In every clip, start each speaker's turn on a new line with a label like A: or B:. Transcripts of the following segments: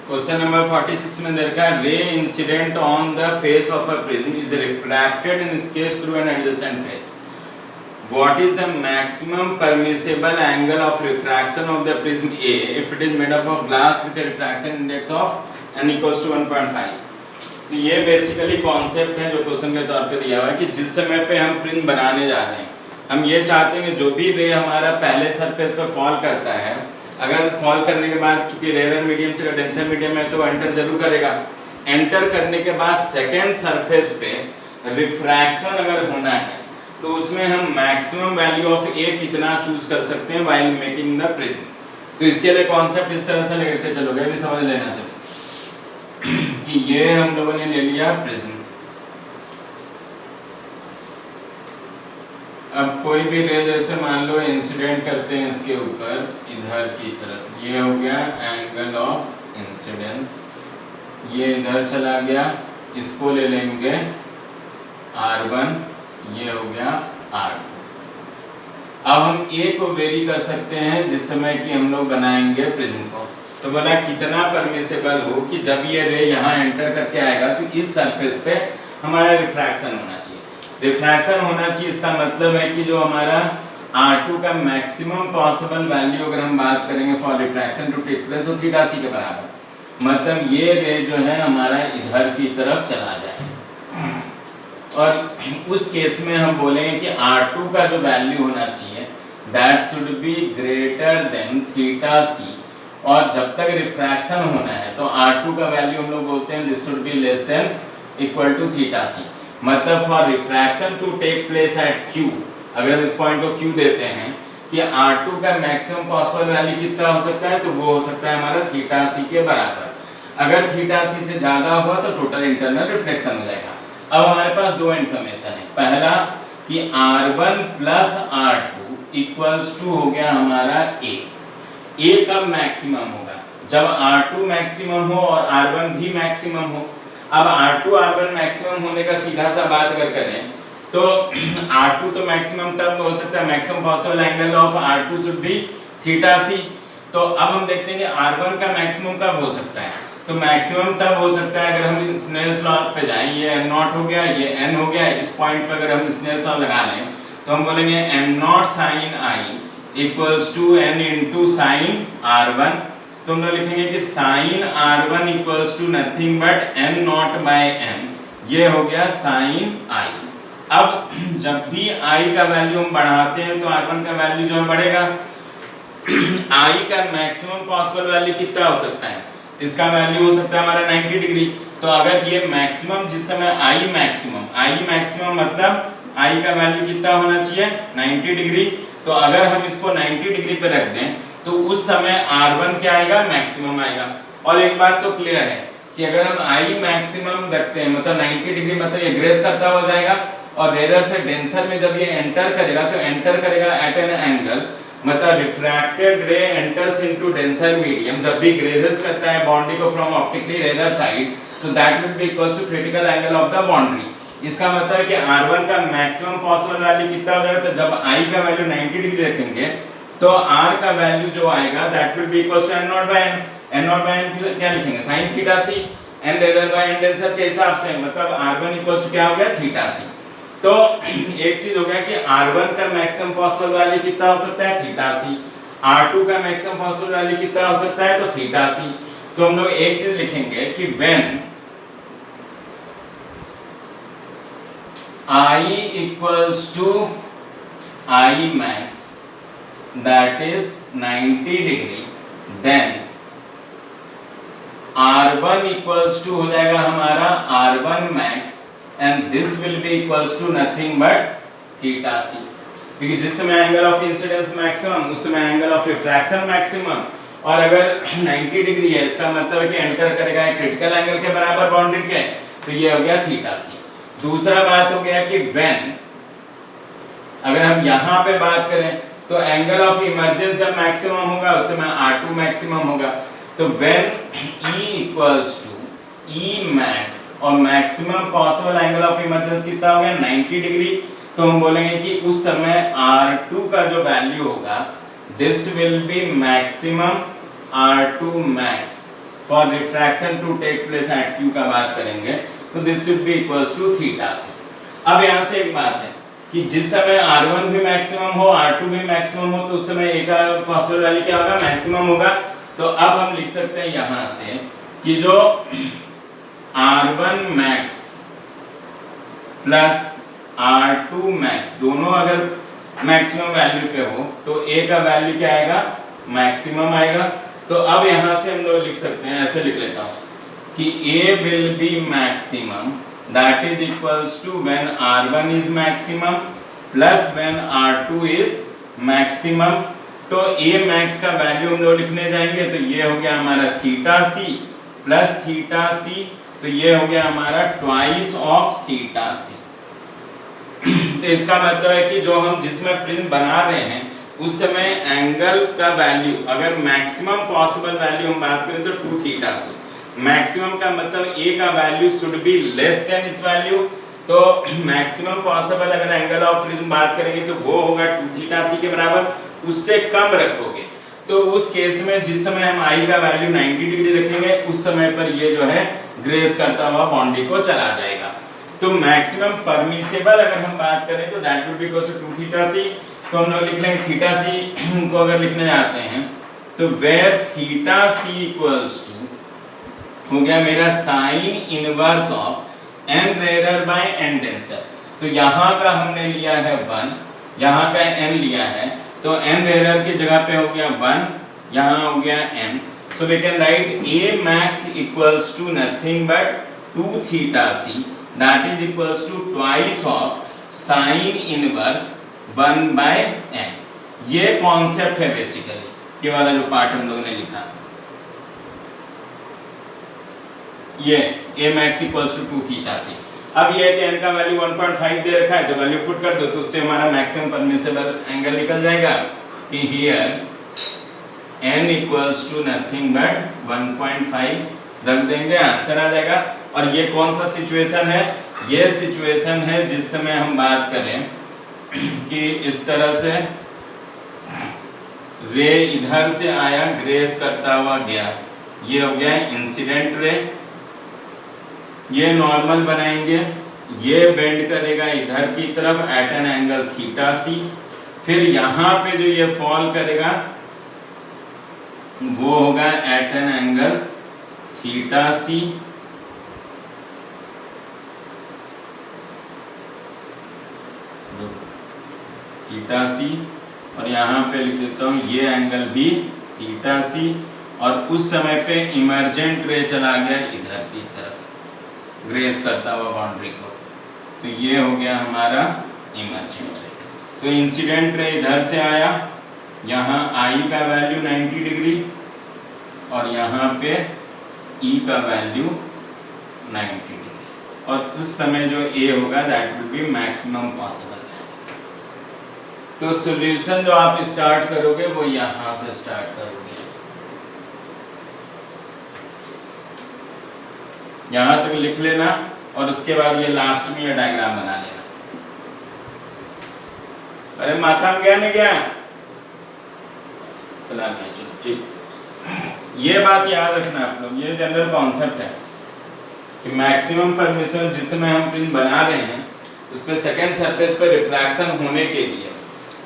A: Question number 46 में देखा है ray incident on the face of a prism is refracted and escapes through an adjacent face. What is the maximum permissible angle of refraction of the prism A if it is made up of glass with a refraction index of n equals to 1.5? तो ये basically concept है जो question के तौर पे दिया हुआ है कि जिस समय पे हम प्रिज्म बनाने जा रहे हैं, हम ये चाहते हैं कि जो भी रे हमारा पहले सरफेस पे फॉल करता है, अगर फॉल करने के बाद चूंकि रेयर मीडियम से डेंसर मीडियम है तो एंटर जरूर करेगा. एंटर करने के बाद सेकेंड सरफेस पे रिफ्रैक्शन अगर होना है तो उसमें हम मैक्सिमम वैल्यू ऑफ ए कितना चूज कर सकते हैं व्हाइल मेकिंग द प्रिज्म. तो इसके लिए कॉन्सेप्ट इस तरह से लेकर के चलोगे, भी समझ लेना चाहिए कि ये हम लोगों ने ले लिया प्रिज्म. अब कोई भी रे जैसे मान लो इंसिडेंट करते हैं इसके ऊपर इधर की तरफ, ये हो गया एंगल ऑफ इंसिडेंस, ये इधर चला गया, इसको ले लेंगे R1, ये हो गया R2. अब हम A को वेरी कर सकते हैं जिस समय कि हम लोग बनाएंगे प्रिज्म को. तो बोला कितना परमिसेबल हो कि जब ये रे यहाँ एंटर करके आएगा तो इस सरफेस पे हमारा रिफ्रैक्शन होना चाहिए. रिफ्रैक्शन होना चाहिए इसका मतलब है कि जो हमारा R2 का मैक्सिमम पॉसिबल वैल्यू अगर हम बात करेंगे for refraction to take place वो थीटा सी के बराबर, मतलब ये रे जो है हमारा इधर की तरफ चला जाए. और उस केस में हम बोलेंगे कि R2 का जो वैल्यू होना चाहिए that should be greater than theta C, और जब तक रिफ्रैक्शन होना है तो R2 का वैल्यू हम लोग बोलते हैं this should be less than equal to theta C. मतलब for refraction to take place at Q, अगर हम इस पॉइंट को Q देते हैं कि R2 का मैक्सिमम पॉसिबल वैल्यू कितना हो सकता है, तो वो हो सकता है हमारा थीटा सी के बराबर. अगर थीटा सी से ज्यादा हुआ तो टोटल इंटरनल रिफ्लेक्शन हो जाएगा. अब हमारे पास दो इन्फॉर्मेशन है. पहला कि R1 plus R2 equals to हो गया हमारा A. A कब मैक्सिमम होगा? जब R2 मैक्सिमम हो और R1 भी मैक्सिमम हो. अब R2 R1 मैक्सिमम होने का सीधा सा बात अगर करें तो R2 तो मैक्सिमम तब हो सकता है, maximum possible angle of R2 should be theta C. तो अब हम देखते हैं कि R1 का मैक्सिमम कब हो सकता है. तो मैक्सिमम तब हो सकता है अगर हम स्नेल्स लॉ पे जाएं, ये m0 हो गया, ये n हो गया, इस पॉइंट पे अगर हम स्नेल्स लॉ लगा लें तो हम बोलेंगे m0 sin I equals to n into sine R1. तो हम लोग लिखेंगे कि sin R1 equals to nothing but m0 by n, ये हो गया sin I. अब जब भी I का वैल्यू हम बढ़ाते हैं तो R1 का वैल्यू जो है बढ़ेगा. I का मैक्सिमम पॉसिबल वैल्यू कितना हो सकता है, इसका वैल्यू हो सकता है हमारा 90 डिग्री. तो अगर ये मैक्सिमम जिस समय I मैक्सिमम मतलब I का वैल्यू कितना होना चाहिए 90 डिग्री. तो अगर हम इसको 90 डिग्री पे रख दें तो उस समय R1 क्या आएगा, मैक्सिमम आएगा. और एक बात तो क्लियर है कि अगर हम I मैक्सिमम रखते हैं मतलब 90 डिग्री, मतलब ये ग्रेस करता हो जाएगा और रेयर से डेंसर में जब ये एंटर करेगा तो एंटर करेगा एट एन एंगल, मतलब refracted ray enters into denser medium. जब भी ग्रेजेस करता है बाउंड्री को फ्रॉम ऑप्टिकली रेयर साइड तो that will be equals to critical angle of the boundary. इसका मतलब है कि R1 का मैक्सिमम पॉसिबल वैल्यू कितना हो जाएगा, तो जब I का वैल्यू 90 डिग्री रखेंगे तो R का वैल्यू जो आएगा that will be equals to n0 by n. n0 by n क्या लिखेंगे, sin theta C, n rare by n denser के हिसाब से, मतलब R1 इक्वल्स टू क्या हो गया, थीटा सी. तो एक चीज हो गया कि R1 का मैक्सिमम पॉसिबल वैल्यू कितना हो सकता है, थीटा सी. R2 का मैक्सिमम पॉसिबल वैल्यू कितना हो सकता है, तो थीटा सी. तो हम लोग एक चीज लिखेंगे कि when I equals to I max that is 90 degree, then R1 equals to हो जाएगा हमारा R1 max and this will be equals to nothing but theta c. क्योंकि जिस समय एंगल ऑफ इंसिडेंस मैक्सिमम उस समय एंगल ऑफ रिफ्रैक्शन मैक्सिमम, और अगर 90 डिग्री है इसका मतलब है कि एंटर करेगा क्रिटिकल एंगल के बराबर बाउंड्री के, तो ये हो गया थीटा सी. दूसरा बात हो गया कि व्हेन अगर हम यहाँ पे बात करें तो एंगल ऑफ इमर्जेंस जब मैक्सिमम होगा उस समय R2 मैक्सिमम होगा. तो when E equals to E max और maximum possible angle of emergence कितना हो गया 90 डिग्री, तो हम बोलेंगे कि उस समय R2 का जो वैल्यू होगा this will be maximum R2 max for refraction to take place at Q का बात करेंगे तो this should be equals to theta C. अब यहाँ से एक बात है कि जिस समय R1 भी मैक्सिमम हो R2 भी मैक्सिमम हो तो उस समय A का पॉसिबल वैल्यू क्या होगा, मैक्सिमम होगा। तो अब हम लिख सकते हैं यहाँ से कि जो R1 max plus R2 max दोनों अगर मैक्सिमम वैल्यू पे हो तो A का वैल्यू क्या आएगा, मैक्सिमम आएगा। तो अब यहाँ से हम लोग लिख सकते हैं, ऐसे लिख लेता हूँ कि A will be maximum that is equals to when R1 is maximum plus when R2 is maximum। तो A max का वैल्यू हम लोग लिखने जाएंगे तो ये हो गया हमारा theta C plus theta C, तो ये हो गया हमारा ट्वाइस ऑफ थीटा सी। तो इसका मतलब है कि जो हम जिसमें प्रिज्म बना रहे हैं उस समय एंगल का वैल्यू अगर मैक्सिमम पॉसिबल वैल्यू हम बात करें तो 2 थीटा सी, मैक्सिमम का मतलब A का value should be less then इस वैल्यू। तो मैक्सिमम पॉसिबल अगर एंगल ऑफ प्रिज्म बात करेंगे तो वो होगा 2 थीटा सी के बराबर, उससे कम रखोगे तो उस केस में जिस समय हम I का वैल्यू 90 डिग्री रखेंगे उस समय पर ये जो है ग्रेस करता हुआ बाउंड्री को चला जाएगा। तो मैक्सिमम परमिसेबल अगर हम बात करें तो that will be equal to 2 theta C. तो हम लोग लिख लेंगे थीटा सी को अगर लिखने जाते हैं तो where theta C equals to हो गया मेरा sine inverse of n rare by n denser. तो यहाँ का हमने लिया है 1, यहाँ का n लिया है तो n रेयर की जगह पे हो गया 1, यहाँ हो गया n। So we can write A max equals to nothing but 2 theta c that is equals to twice of sin inverse 1 by n। ये कॉन्सेप्ट है बेसिकली, ये वाला जो पार्ट हम लोगों ने लिखा, ये A max equals to 2 theta c। अब ये n का वैल्यू 1.5 दे रखा है तो वैल्यू पुट कर दो तो उससे हमारा मैक्सिमम परमिसेबल एंगल निकल जाएगा कि here n equals to nothing but 1.5 रख देंगे, आंसर आ जाएगा। और ये कौन सा सिचुएशन है, ये सिचुएशन है जिस समय हम बात करें कि इस तरह से रे इधर से आया ग्रेस करता हुआ गया, ये हो गया इंसिडेंट रे, ये नॉर्मल बनाएंगे, ये बेंड करेगा इधर की तरफ at an angle theta C, फिर यहाँ पे जो ये फॉल करेगा वो होगा at an angle theta C. Theta C और यहाँ पे लिख देता हूँ ये एंगल भी थीटा सी, और उस समय पे इमर्जेंट रे चला गया इधर की तरफ ग्रेस करता हुआ बाउंड्री को, तो ये हो गया हमारा इमर्जेंट रे। तो इंसिडेंट रे इधर से आया, यहाँ I का वैल्यू 90 डिग्री और यहाँ पे E का वैल्यू 90 डिग्री, और उस समय जो A होगा that will be maximum possible. तो सॉल्यूशन जो आप स्टार्ट करोगे वो यहाँ से स्टार्ट करोगे, यहाँ तक लिख लेना और उसके बाद ये लास्ट में ये डायग्राम बना लेना। अरे माथा में गया नहीं गया, चला गया, चलो ठीक। ये बात याद रखना आप लोग, ये जनरल कॉन्सेप्ट है कि मैक्सिमम परमिशन जिस समय हम प्रिज्म बना रहे हैं उसमें सेकेंड सरफेस पे रिफ्रैक्शन होने के लिए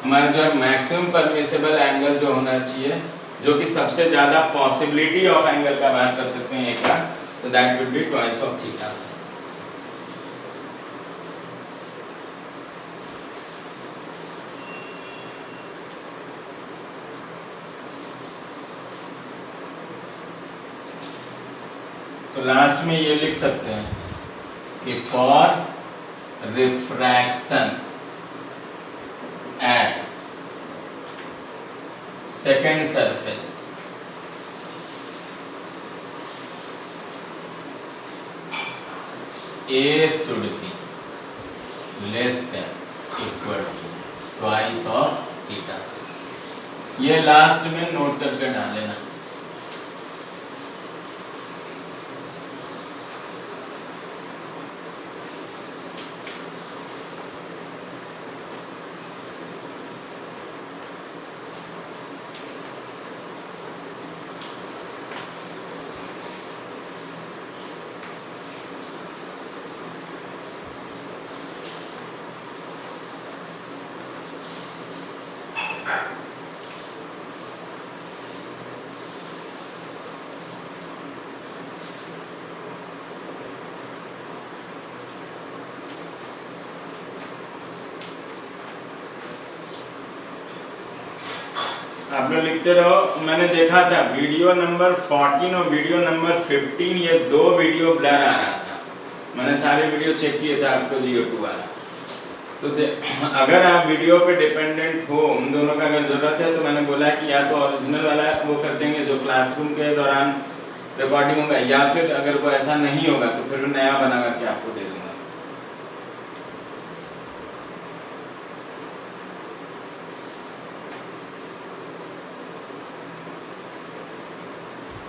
A: हमारा जो है मैक्सिमम परमिसेबल एंगल जो होना चाहिए, जो कि सबसे ज्यादा पॉसिबिलिटी ऑफ एंगल का बात कर सकते हैं एक का, तो that will be twice of theta C. तो लास्ट में ये लिख सकते हैं कि for refraction at second surface A should be less than equal to twice of theta c। ये लास्ट में नोट करके डाल लेना। आप लोग लिखते रहो। मैंने देखा था वीडियो नंबर 14 और वीडियो नंबर 15 ये 2 वीडियो ब्लर आ रहा था। मैंने सारे वीडियो चेक किए थे आपको GO2 वाला। तो अगर आप वीडियो पे डिपेंडेंट हो, उन दोनों का अगर ज़रूरत है तो मैंने बोला कि या तो ओरिजिनल वाला वो कर देंगे जो क्लासरूम के दौरान रिकॉर्डिंग होगा, या फिर अगर वो ऐसा नहीं होगा तो फिर नया बना करके आपको दे दूँगा।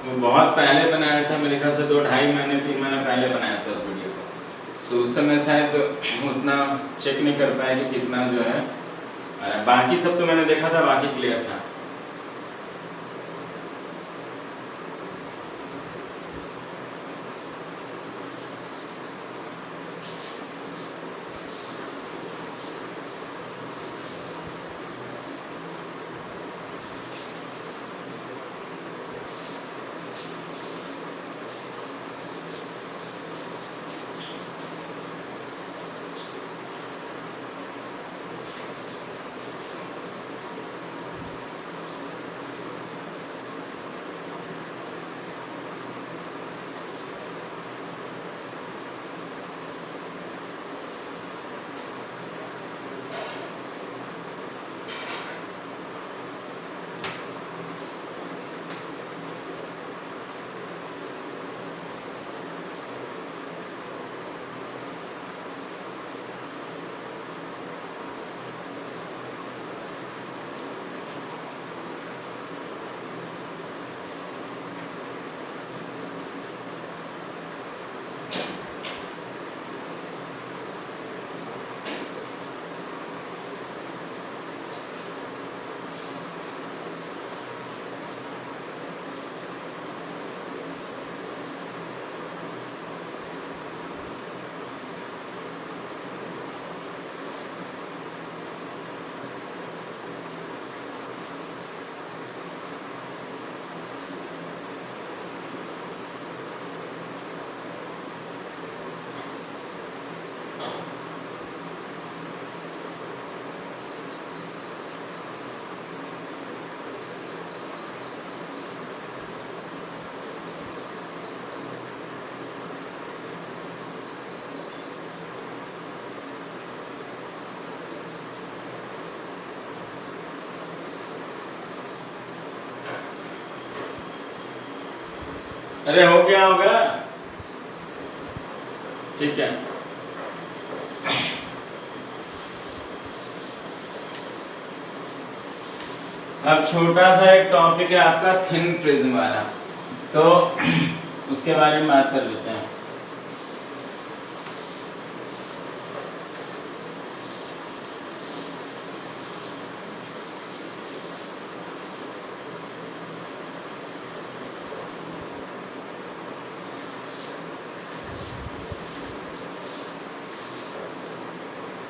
A: वो बहुत पहले बनाया था, मेरे ख्याल से 2-2.5 महीने 3 महीने पहले बनाया था उस वीडियो को, तो उस समय शायद उतना चेक नहीं कर पाया कि कितना जो है। अरे बाकी सब तो मैंने देखा था, बाकी क्लियर था। अरे हो गया होगा, ठीक है। अब छोटा सा एक टॉपिक है आपका थिन प्रिज्म वाला, तो उसके बारे में बात कर लेते हैं।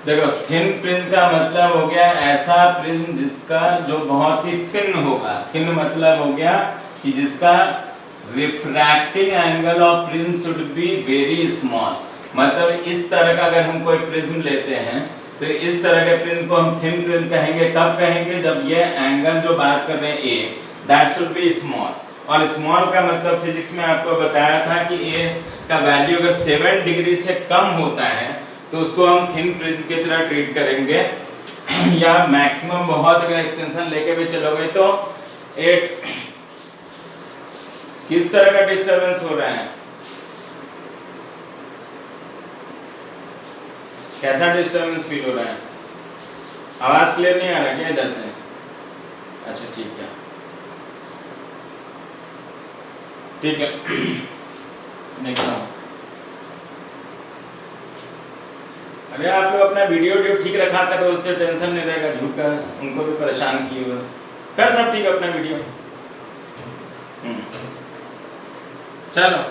A: देखो थिन प्रिज्म का मतलब हो गया ऐसा प्रिज्म जिसका जो बहुत ही थिन होगा। थिन मतलब हो गया कि जिसका refracting angle of prism should be very small. मतलब इस तरह का अगर हम कोई प्रिज्म लेते हैं तो इस तरह के प्रिज्म को हम थिन प्रिज्म कहेंगे। कब कहेंगे? जब ये एंगल जो बात कर रहे हैं ए, दैट शुड बी स्मॉल। और स्मॉल का मतलब फिजिक्स में आपको बताया था कि ए का वैल्यू अगर 7 डिग्री से कम होता है तो उसको हम थिन प्रिज्म की तरह ट्रीट करेंगे। या मैक्सिमम बहुत अगर एक्सटेंशन लेके भी चलोगे तो एक किस तरह का डिस्टरबेंस हो रहा है, कैसा डिस्टरबेंस फील हो रहा है? आवाज क्लियर नहीं आ रहा क्या इधर से? अच्छा ठीक है, ठीक है। देखता हूँ। अरे आप लोग अपना वीडियो ठीक रखा करो, उससे टेंशन नहीं रहेगा। झूठ का उनको भी परेशान किए हुए कर सब ठीक अपना वीडियो। चलो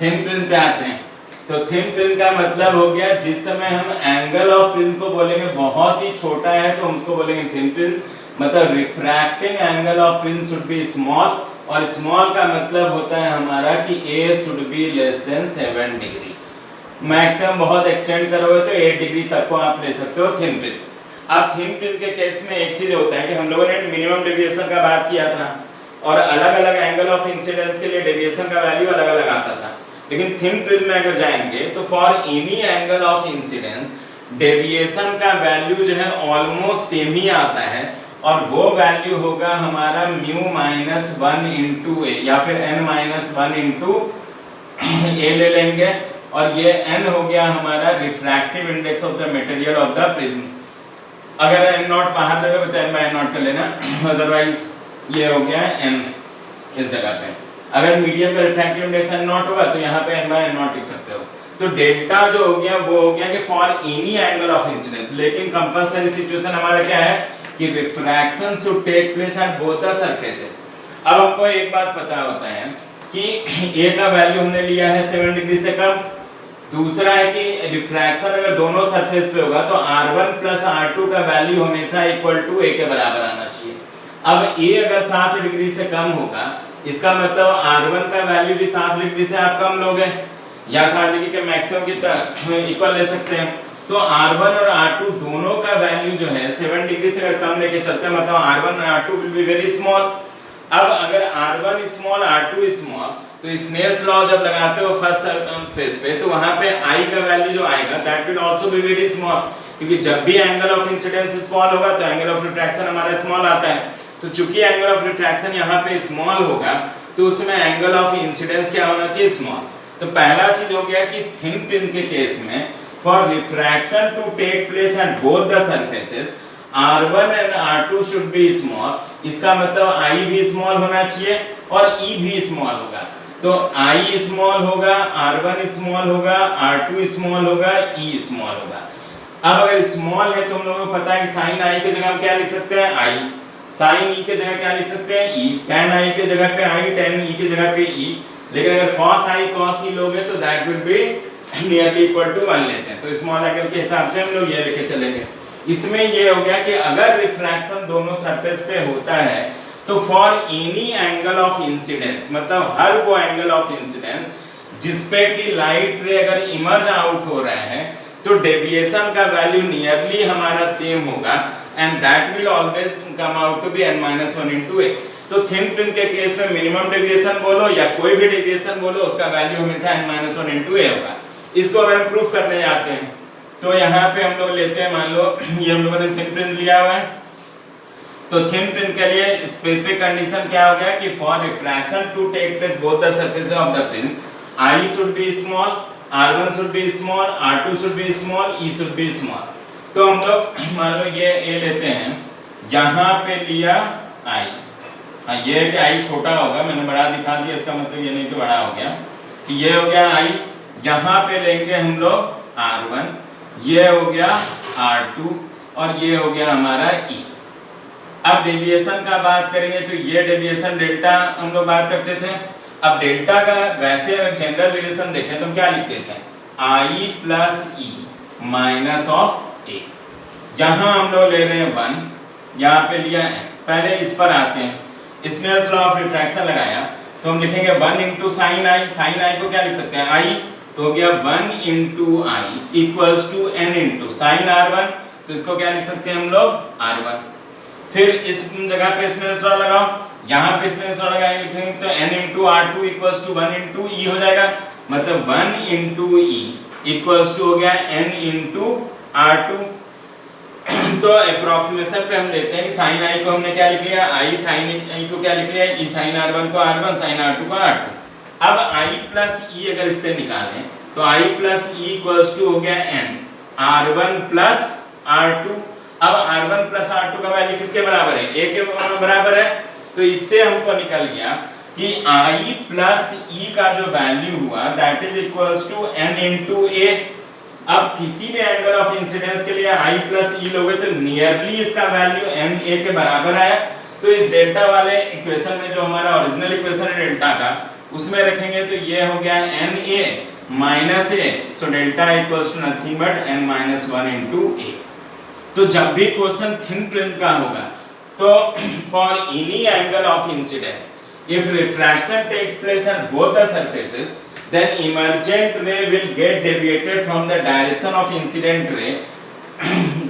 A: थिन प्रिज्म पे आते हैं। तो थिन प्रिज्म का मतलब हो गया जिस समय हम एंगल ऑफ प्रिज्म को बोलेंगे बहुत ही छोटा है तो हम उसको बोलेंगे थिन प्रिज्म। मतलब refracting angle of prism should be small, और स्मॉल का मतलब होता है हमारा कि A should be less than 7 degree. Maximum बहुत एक्सटेंड करोगे तो 8 डिग्री तक को आप ले सकते हो थिन प्रिज्म। अब थिन फिल्म के केस में एक चीज होता है कि हम लोगों ने मिनिमम डेविएशन का बात किया था और अलग अलग एंगल ऑफ इंसिडेंस के लिए डेविएशन का वैल्यू अलग अलग आता था, लेकिन थिन फिल्म में अगर जाएंगे तो for any angle of incidence deviation का वैल्यू जो है ऑलमोस्ट सेम ही आता है और वो वैल्यू होगा हमारा म्यू माइनस 1 इंटू ए या फिर n माइनस 1 इंटू ए ले लेंगे और ये n हो गया हमारा refractive index of the material of the prism. अगर n नॉट बाहर ले लो तो n बाय नॉट कर लेना, अदरवाइज ये हो गया n इस जगह पे। अगर मीडियम का रिफ्रैक्टिव इंडेक्स n नॉट होगा तो यहाँ पे n बाय नॉट लिख सकते हो। तो डेल्टा जो हो गया वो हो गया कि for any angle of incidence, लेकिन कंपलसरी सिचुएशन हमारा क्या है कि refraction should take place at both the surfaces. अब हमको एक बात पता होता है कि a का वैल्यू हमने लिया है 7 डिग्री से कम, दूसरा है कि रिफ्रैक्शन अगर दोनों सरफेस पे होगा तो r1 प्लस r2 का वैल्यू हमेशा इक्वल टू a के बराबर आना चाहिए। अब a अगर 7 डिग्री से कम होगा इसका मतलब r1 का वैल्यू भी 7 डिग्री से आप कम लोगे या 7 डिग्री के मैक्सिमम की इक्वल ले सकते हैं। तो r1 और r2 दोनों का वैल्यू जो है 7 डिग्री से अगर कम लेके चलते हैं मतलब r1 और r2 will be very small. अब अगर r1 स्मॉल r2 स्मॉल तो स्नेल्स लॉ जब लगाते हो फर्स्ट सरफेस पे तो वहां पे i का वैल्यू जो आएगा that will also be very small, क्योंकि जब भी एंगल ऑफ इंसिडेंस स्मॉल होगा तो एंगल ऑफ रिफ्रैक्शन हमारा स्मॉल आता है। तो चूंकि एंगल ऑफ रिफ्रैक्शन यहाँ पे स्मॉल होगा तो उसमें एंगल ऑफ इंसिडेंस क्या होना चाहिए, स्मॉल। तो पहला चीज हो गया कि थिन फिल्म के केस में for refraction to take place at both the surfaces r1 and r2 should be small, इसका मतलब i भी स्मॉल होना चाहिए और e भी स्मॉल होगा। तो i स्मॉल होगा, r1 स्मॉल होगा, r2 स्मॉल होगा, e स्मॉल होगा। अब अगर स्मॉल है तो हम लोगों को पता है कि sin i की जगह हम क्या लिख सकते हैं, i, sin e की जगह क्या लिख सकते हैं, e, tan i की जगह पे i, tan e की जगह पे e, लेकिन अगर cos i cos e लोगे तो that will be nearly equal to 1 लेते हैं। तो स्मॉल एंगल के हिसाब से हम लोग ये लेके चलेंगे। इसमें ये हो गया कि अगर रिफ्रैक्शन दोनों सरफेस पे होता है तो for any angle of incidence, मतलब हर वो एंगल ऑफ इंसिडेंस जिसपे कि लाइट रे अगर इमर्ज आउट हो रहा है तो डेविएशन का वैल्यू नियरली हमारा सेम होगा and that will always come out to be n-1 into a। तो थिन फिल्म के केस में मिनिमम डेविएशन बोलो या कोई भी डेविएशन बोलो उसका वैल्यू हमेशा n-1 into a होगा। इसको अगर हम प्रूफ करने जाते हैं तो यहाँ पे हम लोग लेते हैं, मान लो ये हम लोगों ने थिन फिल्म लिया हुआ है तो थिन फिल्म के लिए स्पेसिफिक कंडीशन क्या हो गया कि for refraction to take place both the surfaces of the film i should be small, r1 should be small, r2 should be small, e should be small. तो हम लोग मान लो ये a लेते हैं, यहाँ पे लिया i, हाँ ये है कि i छोटा होगा, मैंने बड़ा दिखा दिया, इसका मतलब ये नहीं कि बड़ा हो गया, कि ये हो गया i, यहाँ पे लेंगे हम लोग r1, ये हो गया r2 और ये हो गया हमारा e। अब डेविएशन का बात करेंगे तो ये डेविएशन डेल्टा हम लोग बात करते थे। अब डेल्टा का वैसे अगर जनरल रिलेशन देखें तो हम क्या लिखते थे, i plus e minus of a। यहाँ हम लोग ले रहे हैं 1, यहाँ पे लिया n। पहले इस पर आते हैं, स्नेल्स लॉ ऑफ रिफ्रैक्शन लगाया तो हम लिखेंगे 1 इंटू साइन आई, साइन आई को क्या लिख सकते हैं i, तो हो गया 1 into I equals to n into sine r1, तो इसको क्या लिख सकते हैं हम लोग r1। फिर इस जगह पे स्नेल्स लॉ लगाओ, यहाँ पे स्नेल्स लॉ लगाएंगे लिखेंगे तो n into r2 equals to 1 into e हो जाएगा, मतलब 1 इंटू e इक्वल्स टू हो गया n इंटू r2। तो अप्रोक्सीमेशन पे हम लेते हैं कि साइन i को हमने क्या लिख लिया, i साइन i को क्या लिख लिया, e साइन r1 को r1, साइन r2 को r2। अब i प्लस e अगर इससे निकालें तो i plus e equals to हो गया n r1 प्लस r2। अब r1 प्लस r2 का वैल्यू किसके बराबर है, a के बराबर है। तो इससे हमको निकल गया कि i प्लस e का जो वैल्यू हुआ that is equals to n into a। अब किसी भी एंगल ऑफ इंसिडेंस के लिए i प्लस e लोगे तो नियरली इसका वैल्यू n a के बराबर आया। तो इस डेल्टा वाले इक्वेशन में जो हमारा ओरिजिनल इक्वेशन है डेल्टा का उसमें रखेंगे तो ये हो गया n a minus a, so delta equals to nothing but n-1 into a। तो जब भी क्वेश्चन थिन फिल्म का होगा तो for any angle of incidence if refraction takes place at both the surfaces then emergent ray will get deviated from the direction of incident ray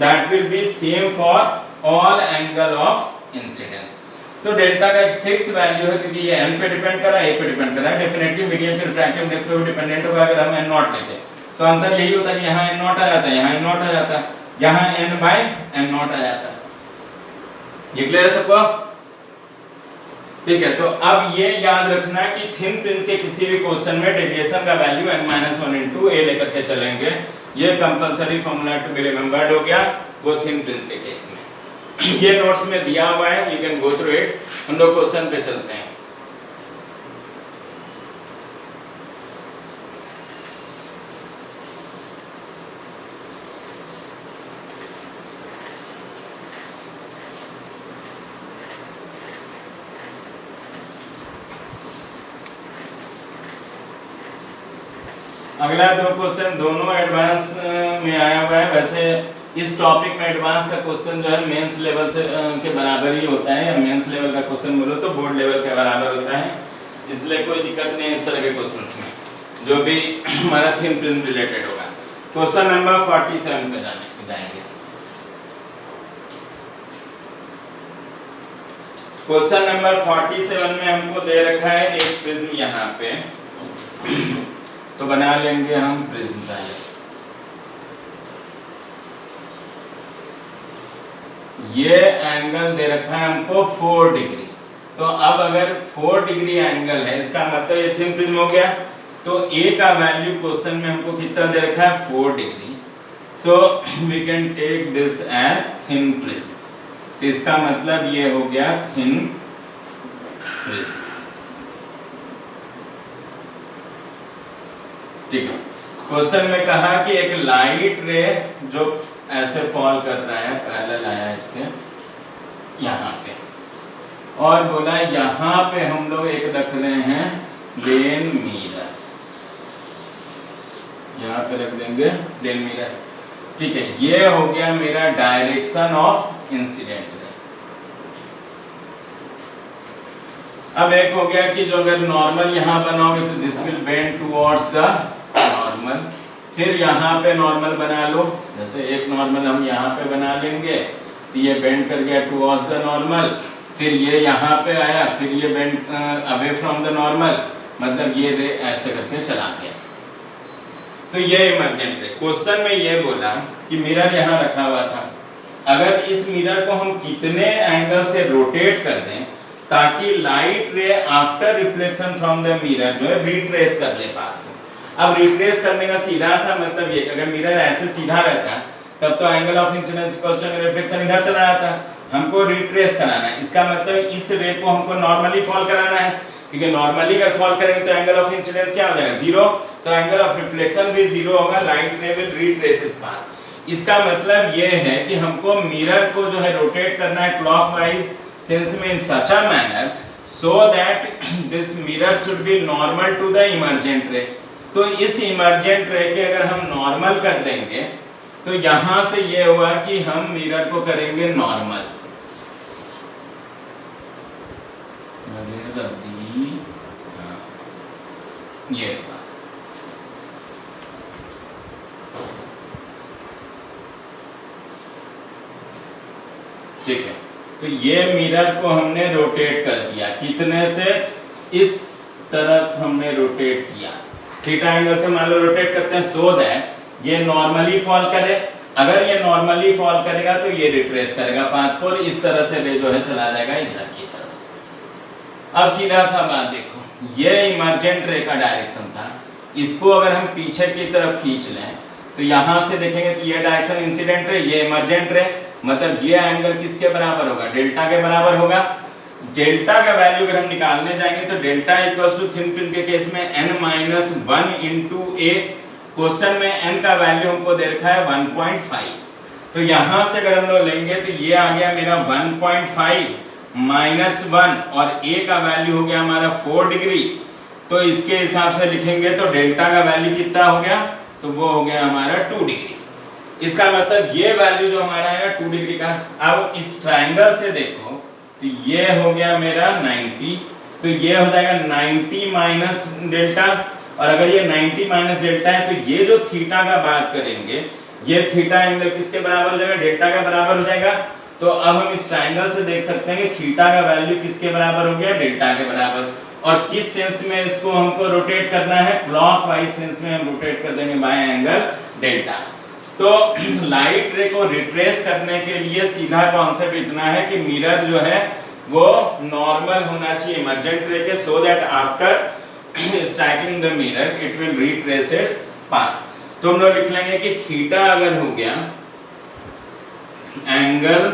A: that will B same for all angle of incidence. तो delta का एक fix value है क्योंकि ये n पे depend कर रहा है, a पे डिपेंड कर रहा है। डेफिनेटली मीडियन के रिफ्रैक्टिव इंडेक्स पे भी डिपेंडेंट होगा। अगर हम n नॉट लेते तो अंतर यही होता है कि यहाँ n नॉट आ जाता है, यहाँ n नॉट आ जाता है, यहाँ n बाय n नॉट आ जाता है। ये क्लियर है सबको? ठीक है, तो अब ये याद रखना कि थिन फिल्म के किसी भी क्वेश्चन में डेविएशन का वैल्यू n-1 इनटू a लेकर के चलेंगे। ये compulsory formula to be remembered हो गया वो थिन फिल्म के केस में। ये नोट्स में दिया हुआ है, you can go through it. हम लोग क्वेश्चन पे चलते हैं। अगला दो क्वेश्चन दोनों एडवांस में आया हुआ है। वैसे इस टॉपिक में एडवांस का क्वेश्चन जो है मेंस लेवल से के बराबर ही होता है, या मेंस लेवल का क्वेश्चन बोलो तो बोर्ड लेवल के बराबर होता है, इसलिए कोई दिक्कत नहीं है इस तरह के क्वेश्चंस में जो भी हमारा थिन फिल्म रिलेटेड होगा। क्वेश्चन नंबर 47 पे जाएंगे। क्वेश्चन नंबर 47 में हमको दे रखा है एक प्रिज्म यहाँ पे, तो बना लेंगे हम प्रिज्म पहले। ये एंगल दे रखा है हमको 4 डिग्री। तो अब अगर 4 डिग्री एंगल है, इसका मतलब ये थिन प्रिज्म हो गया। तो a का वैल्यू क्वेश्चन में हमको कितना दे रखा है 4 degree. So we can take this as thin prism. तो इसका मतलब ये हो गया थिन प्रिज्म। ठीक है, क्वेश्चन में कहा कि एक लाइट रे जो ऐसे फॉल कर रहा है, पैरेलल आया इसके यहाँ पे, और बोला यहाँ पे हम लोग एक रख रहे हैं प्लेन मिरर, यहाँ पे रख देंगे प्लेन मिरर। ठीक है, ये हो गया मेरा डायरेक्शन ऑफ इंसिडेंट रे। अब एक हो गया कि जो अगर नॉर्मल यहाँ बनाओगे तो this will bend towards the normal. फिर यहाँ पे नॉर्मल बना लो, जैसे एक नॉर्मल हम यहाँ पे बना लेंगे तो ये बेंड कर गया टुवर्ड्स द नॉर्मल। फिर ये यहाँ पे आया, फिर ये bend away from the normal, मतलब ये रे ऐसे करके चला गया। तो ये इमर्जेंट रे। क्वेश्चन में ये बोला कि मिरर यहाँ रखा हुआ था, अगर इस मिरर को हम कितने एंगल से रोटेट कर दें ताकि लाइट रे after reflection from the mirror जो है रिट्रेस कर ले पास। अब रिट्रेस करने का सीधा सा मतलब ये, अगर मिरर ऐसे सीधा रहता तब तो angle of incidence question reflection इधर चला जाता। हमको रिट्रेस कराना है, इसका मतलब इस रे को हमको नॉर्मली फॉल कराना है, क्योंकि नॉर्मली अगर फॉल करेंगे तो एंगल ऑफ इंसिडेंस क्या हो जाएगा 0, तो एंगल ऑफ रिफ्लेक्शन भी 0 होगा। लाइट रे विल रिट्रेस इस पाथ। इसका मतलब ये है कि हमको मिरर को जो है रोटेट करना है क्लॉकवाइज सेंस में in such a manner so that this mirror should be normal to the emergent ray. तो इस इमर्जेंट रे के अगर हम नॉर्मल कर देंगे तो यहां से ये हुआ कि हम मिरर को करेंगे नॉर्मल। ये ठीक है, तो ये मिरर को हमने रोटेट कर दिया, कितने से इस तरफ हमने रोटेट किया, थीटा एंगल से मान लो रोटेट करते हैं सो दैट ये नॉर्मली फॉल करे। अगर ये नॉर्मली फॉल करेगा तो ये रिट्रेस करेगा पाथ को, इस तरह से रे जो है चला जाएगा इधर की तरफ। अब सीधा सा बात देखो, ये इमर्जेंट रे का डायरेक्शन था, इसको अगर हम पीछे की तरफ खींच लें तो यहां से देखेंगे तो ये डायरेक्शन इंसिडेंट रे, ये इमर्जेंट रे, मतलब ये एंगल किसके बराबर होगा, डेल्टा के बराबर होगा। डेल्टा का वैल्यू अगर हम निकालने जाएंगे तो delta equals to thin film के केस में n-1 इनटू a। क्वेश्चन में n का वैल्यू हमको दे रखा है 1.5, तो यहां से अगर हम लोग लेंगे तो ये आ गया मेरा 1.5 -1 और a का वैल्यू हो गया हमारा 4 डिग्री। तो इसके हिसाब से लिखेंगे तो डेल्टा का वैल्यू कितना हो गया, तो वो हो गया हमारा 2 डिग्री। इसका मतलब ये वैल्यू जो हमारा आएगा 2 डिग्री का। अब इस ट्रायंगल से देखो तो ये हो गया मेरा 90, तो ये हो जाएगा 90 माइनस डेल्टा, और अगर ये 90 माइनस डेल्टा है तो ये जो थीटा का बात करेंगे ये थीटा एंगल किसके बराबर हो जाएगा, डेल्टा के बराबर हो जाएगा। तो अब हम इस ट्रायंगल से देख सकते हैं कि थीटा का वैल्यू किसके बराबर हो गया, डेल्टा के बराबर। और किस सेंस में इसको हमको रोटेट करना है, क्लॉकवाइज सेंस में हम रोटेट कर देंगे बाय एंगल डेल्टा। तो लाइट रे को रिट्रेस करने के लिए सीधा कॉन्सेप्ट इतना है कि मिरर जो है वो नॉर्मल होना चाहिए इमर्जेंट रे के, so that after striking the mirror it will retrace its path. तो हम लोग लिख लेंगे कि थीटा अगर हो गया angle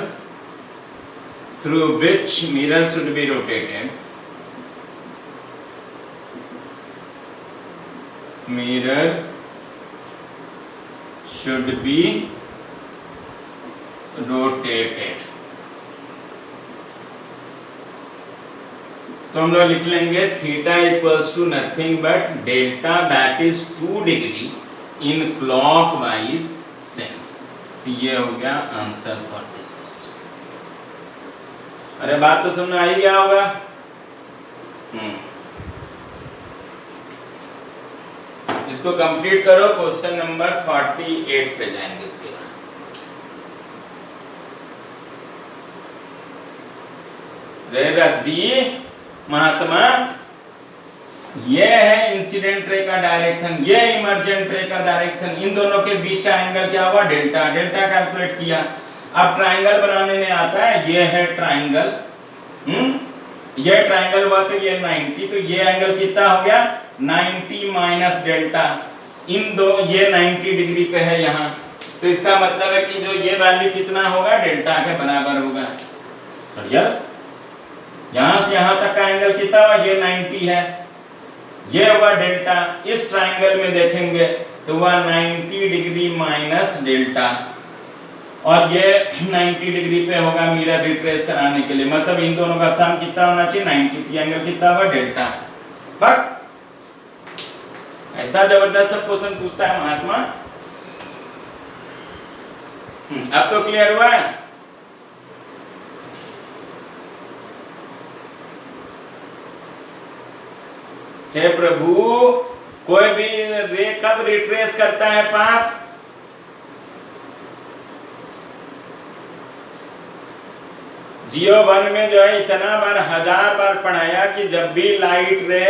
A: through which mirror should be rotated, mirror should be rotated। तो हम लोग लिख लेंगे theta equals to nothing but delta that is 2 degree in clockwise sense. ये हो गया आंसर फॉर दिस क्वेश्चन। अरे बात तो समझ आ ही गया होगा। इसको कंप्लीट करो, क्वेश्चन नंबर 48 पे जाएंगे इसके बाद। रे रद्दी महात्मा, ये है इंसिडेंट रे का डायरेक्शन, ये इमर्जेंट रे का डायरेक्शन, इन दोनों के बीच का एंगल क्या हुआ, डेल्टा। डेल्टा कैलकुलेट किया। अब ट्राइंगल बनाने में आता है, ये है ट्राइंगल, ये ट्राइंगल हुआ तो ये 90, तो ये एंगल कितना हो गया 90 माइनस डेल्टा। इन दो ये 90 डिग्री पे है यहाँ, तो इसका मतलब है कि जो ये वैल्यू कितना होगा, डेल्टा के बराबर होगा। सरिया यहाँ से यहाँ तक का एंगल कितना हुआ, ये 90 है, ये हुआ डेल्टा। इस ट्राइंगल में देखेंगे तो वह 90 डिग्री माइनस डेल्टा, और ये 90 डिग्री पे होगा मिरर रिट्रेस कराने के लिए। मतलब इन दोनों का सम कितना होना चाहिए, 90। एंगल कितना हुआ, डेल्टा। बट ऐसा जबरदस्त सब क्वेश्चन पूछता है महात्मा। अब तो क्लियर हुआ है। हे प्रभु, कोई भी रे कब रिट्रेस करता है पाथ, जियो 1 में जो है इतना बार 1000 बार पढ़ाया कि जब भी लाइट रे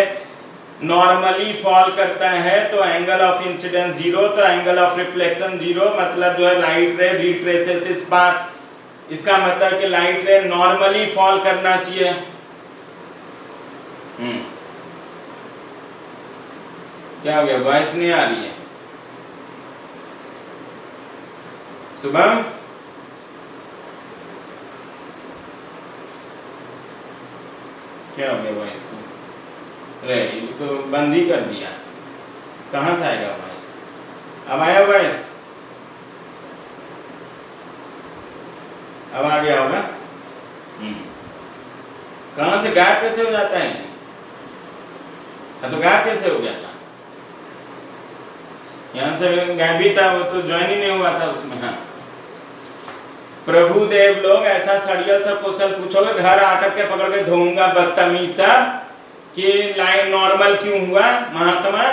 A: नॉर्मली फॉल करता है तो एंगल ऑफ इंसिडेंस 0, तो एंगल ऑफ रिफ्लेक्शन 0, मतलब जो है लाइट रे रिट्रेसेस इस पाथ। इसका मतलब कि लाइट रे नॉर्मली फॉल करना चाहिए। क्या हो गया, वॉइस नहीं आ रही है शुभम? क्या हो गया वॉइस को? अरे इसको बंद ही कर दिया, कहां से आएगा वॉइस? अब आया वॉइस? अब आ गया होगा। कहां से गायब कैसे हो जाता है? तो गायब कैसे हो गया था? यहां से गायब ही था, वो तो ज्वाइन ही नहीं हुआ था उसमें। हाँ, प्रभु देव लोग ऐसा सड़ियल सा क्वेश्चन पूछोगे, घर आकर के पकड़ के धोऊंगा बदतमीज सा कि लाइट नॉर्मल क्यों हुआ। महात्मा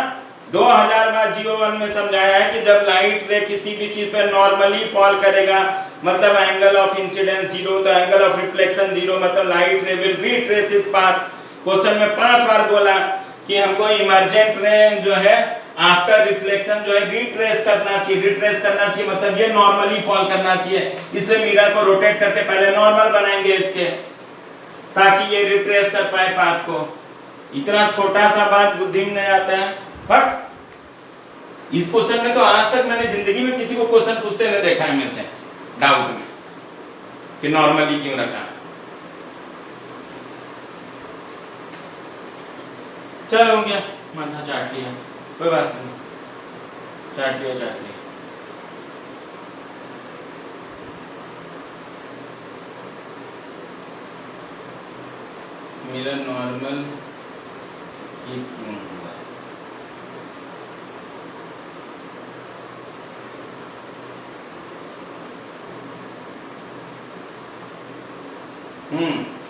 A: 2000 बार जियो 1 में समझाया है कि जब लाइट रे किसी भी चीज पे नॉर्मली फॉल करेगा, मतलब एंगल ऑफ इंसिडेंस 0, तो एंगल ऑफ रिफ्लेक्शन 0, मतलब लाइट रे विल रिट्रेस इस पाथ। क्वेश्चन में 5 बार बोला कि हमको इमर्जेंट रे जो है आफ्टर रिफ्लेक्शन जो है रिट्रेस करना चाहिए। रिट्रेस करना चाहिए मतलब ये नॉर्मली फॉल करना चाहिए। इसलिए मिरर को रोटेट करके पहले नॉर्मल बनाएंगे इसके, ताकि ये रिट्रेस कर पाए पाथ को। इतना छोटा सा बात बुद्धि में नहीं आता है। बट इस क्वेश्चन में तो आज तक मैंने जिंदगी में किसी को क्वेश्चन पूछते नहीं देखा है में से डाउट में कि नॉर्मली क्यों रखा। चलो हो गया, माथा चाट लिया, कोई बात नहीं, चाट लिया चाट लिया। मेरा नॉर्मल ये क्यों हुआ?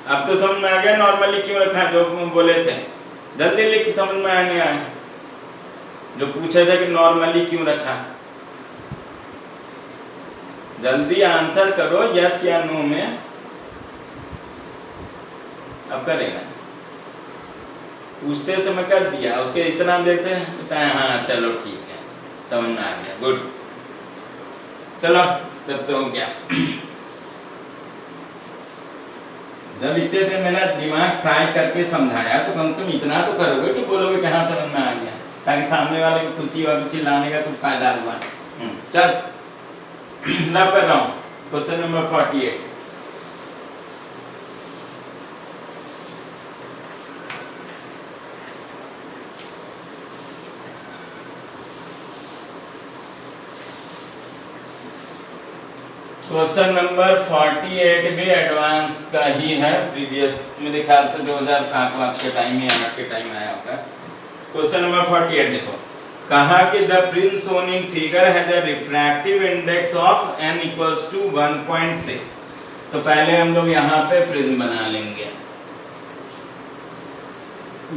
A: अब तो समझ में आ गया नॉर्मली क्यों रखा है, जो बोले थे। जल्दी लिख, समझ में आने आए जो पूछे थे कि नॉर्मली क्यों रखा। जल्दी आंसर करो यस या नो में। अब करेगा, पूछते समय कर दिया, उसके इतना देर से बताया, हाँ चलो ठीक है, समझ में आ गया, गुड। चलो तब तो हो गया। जब इतने थे मैंने दिमाग फ्राई करके समझाया, तो कम से कम इतना तो करोगे कि बोलोगे कि हाँ समझ में आ गया, ताकि सामने वाले की खुशी और चिल्लाने का कुछ फायदा हुआ। चल ना कर रहा हूँ क्वेश्चन नंबर 48। क्वेश्चन नंबर 48 भी एडवांस का ही है, प्रीवियस मेरे ख्याल से 2007 के टाइम में 8 के टाइम आया होगा। क्वेश्चन नंबर 48 देखो, कहा कि the prism shown in figure has a refractive index of n equals to 1.6। तो पहले हम लोग यहाँ पे प्रिज्म बना लेंगे।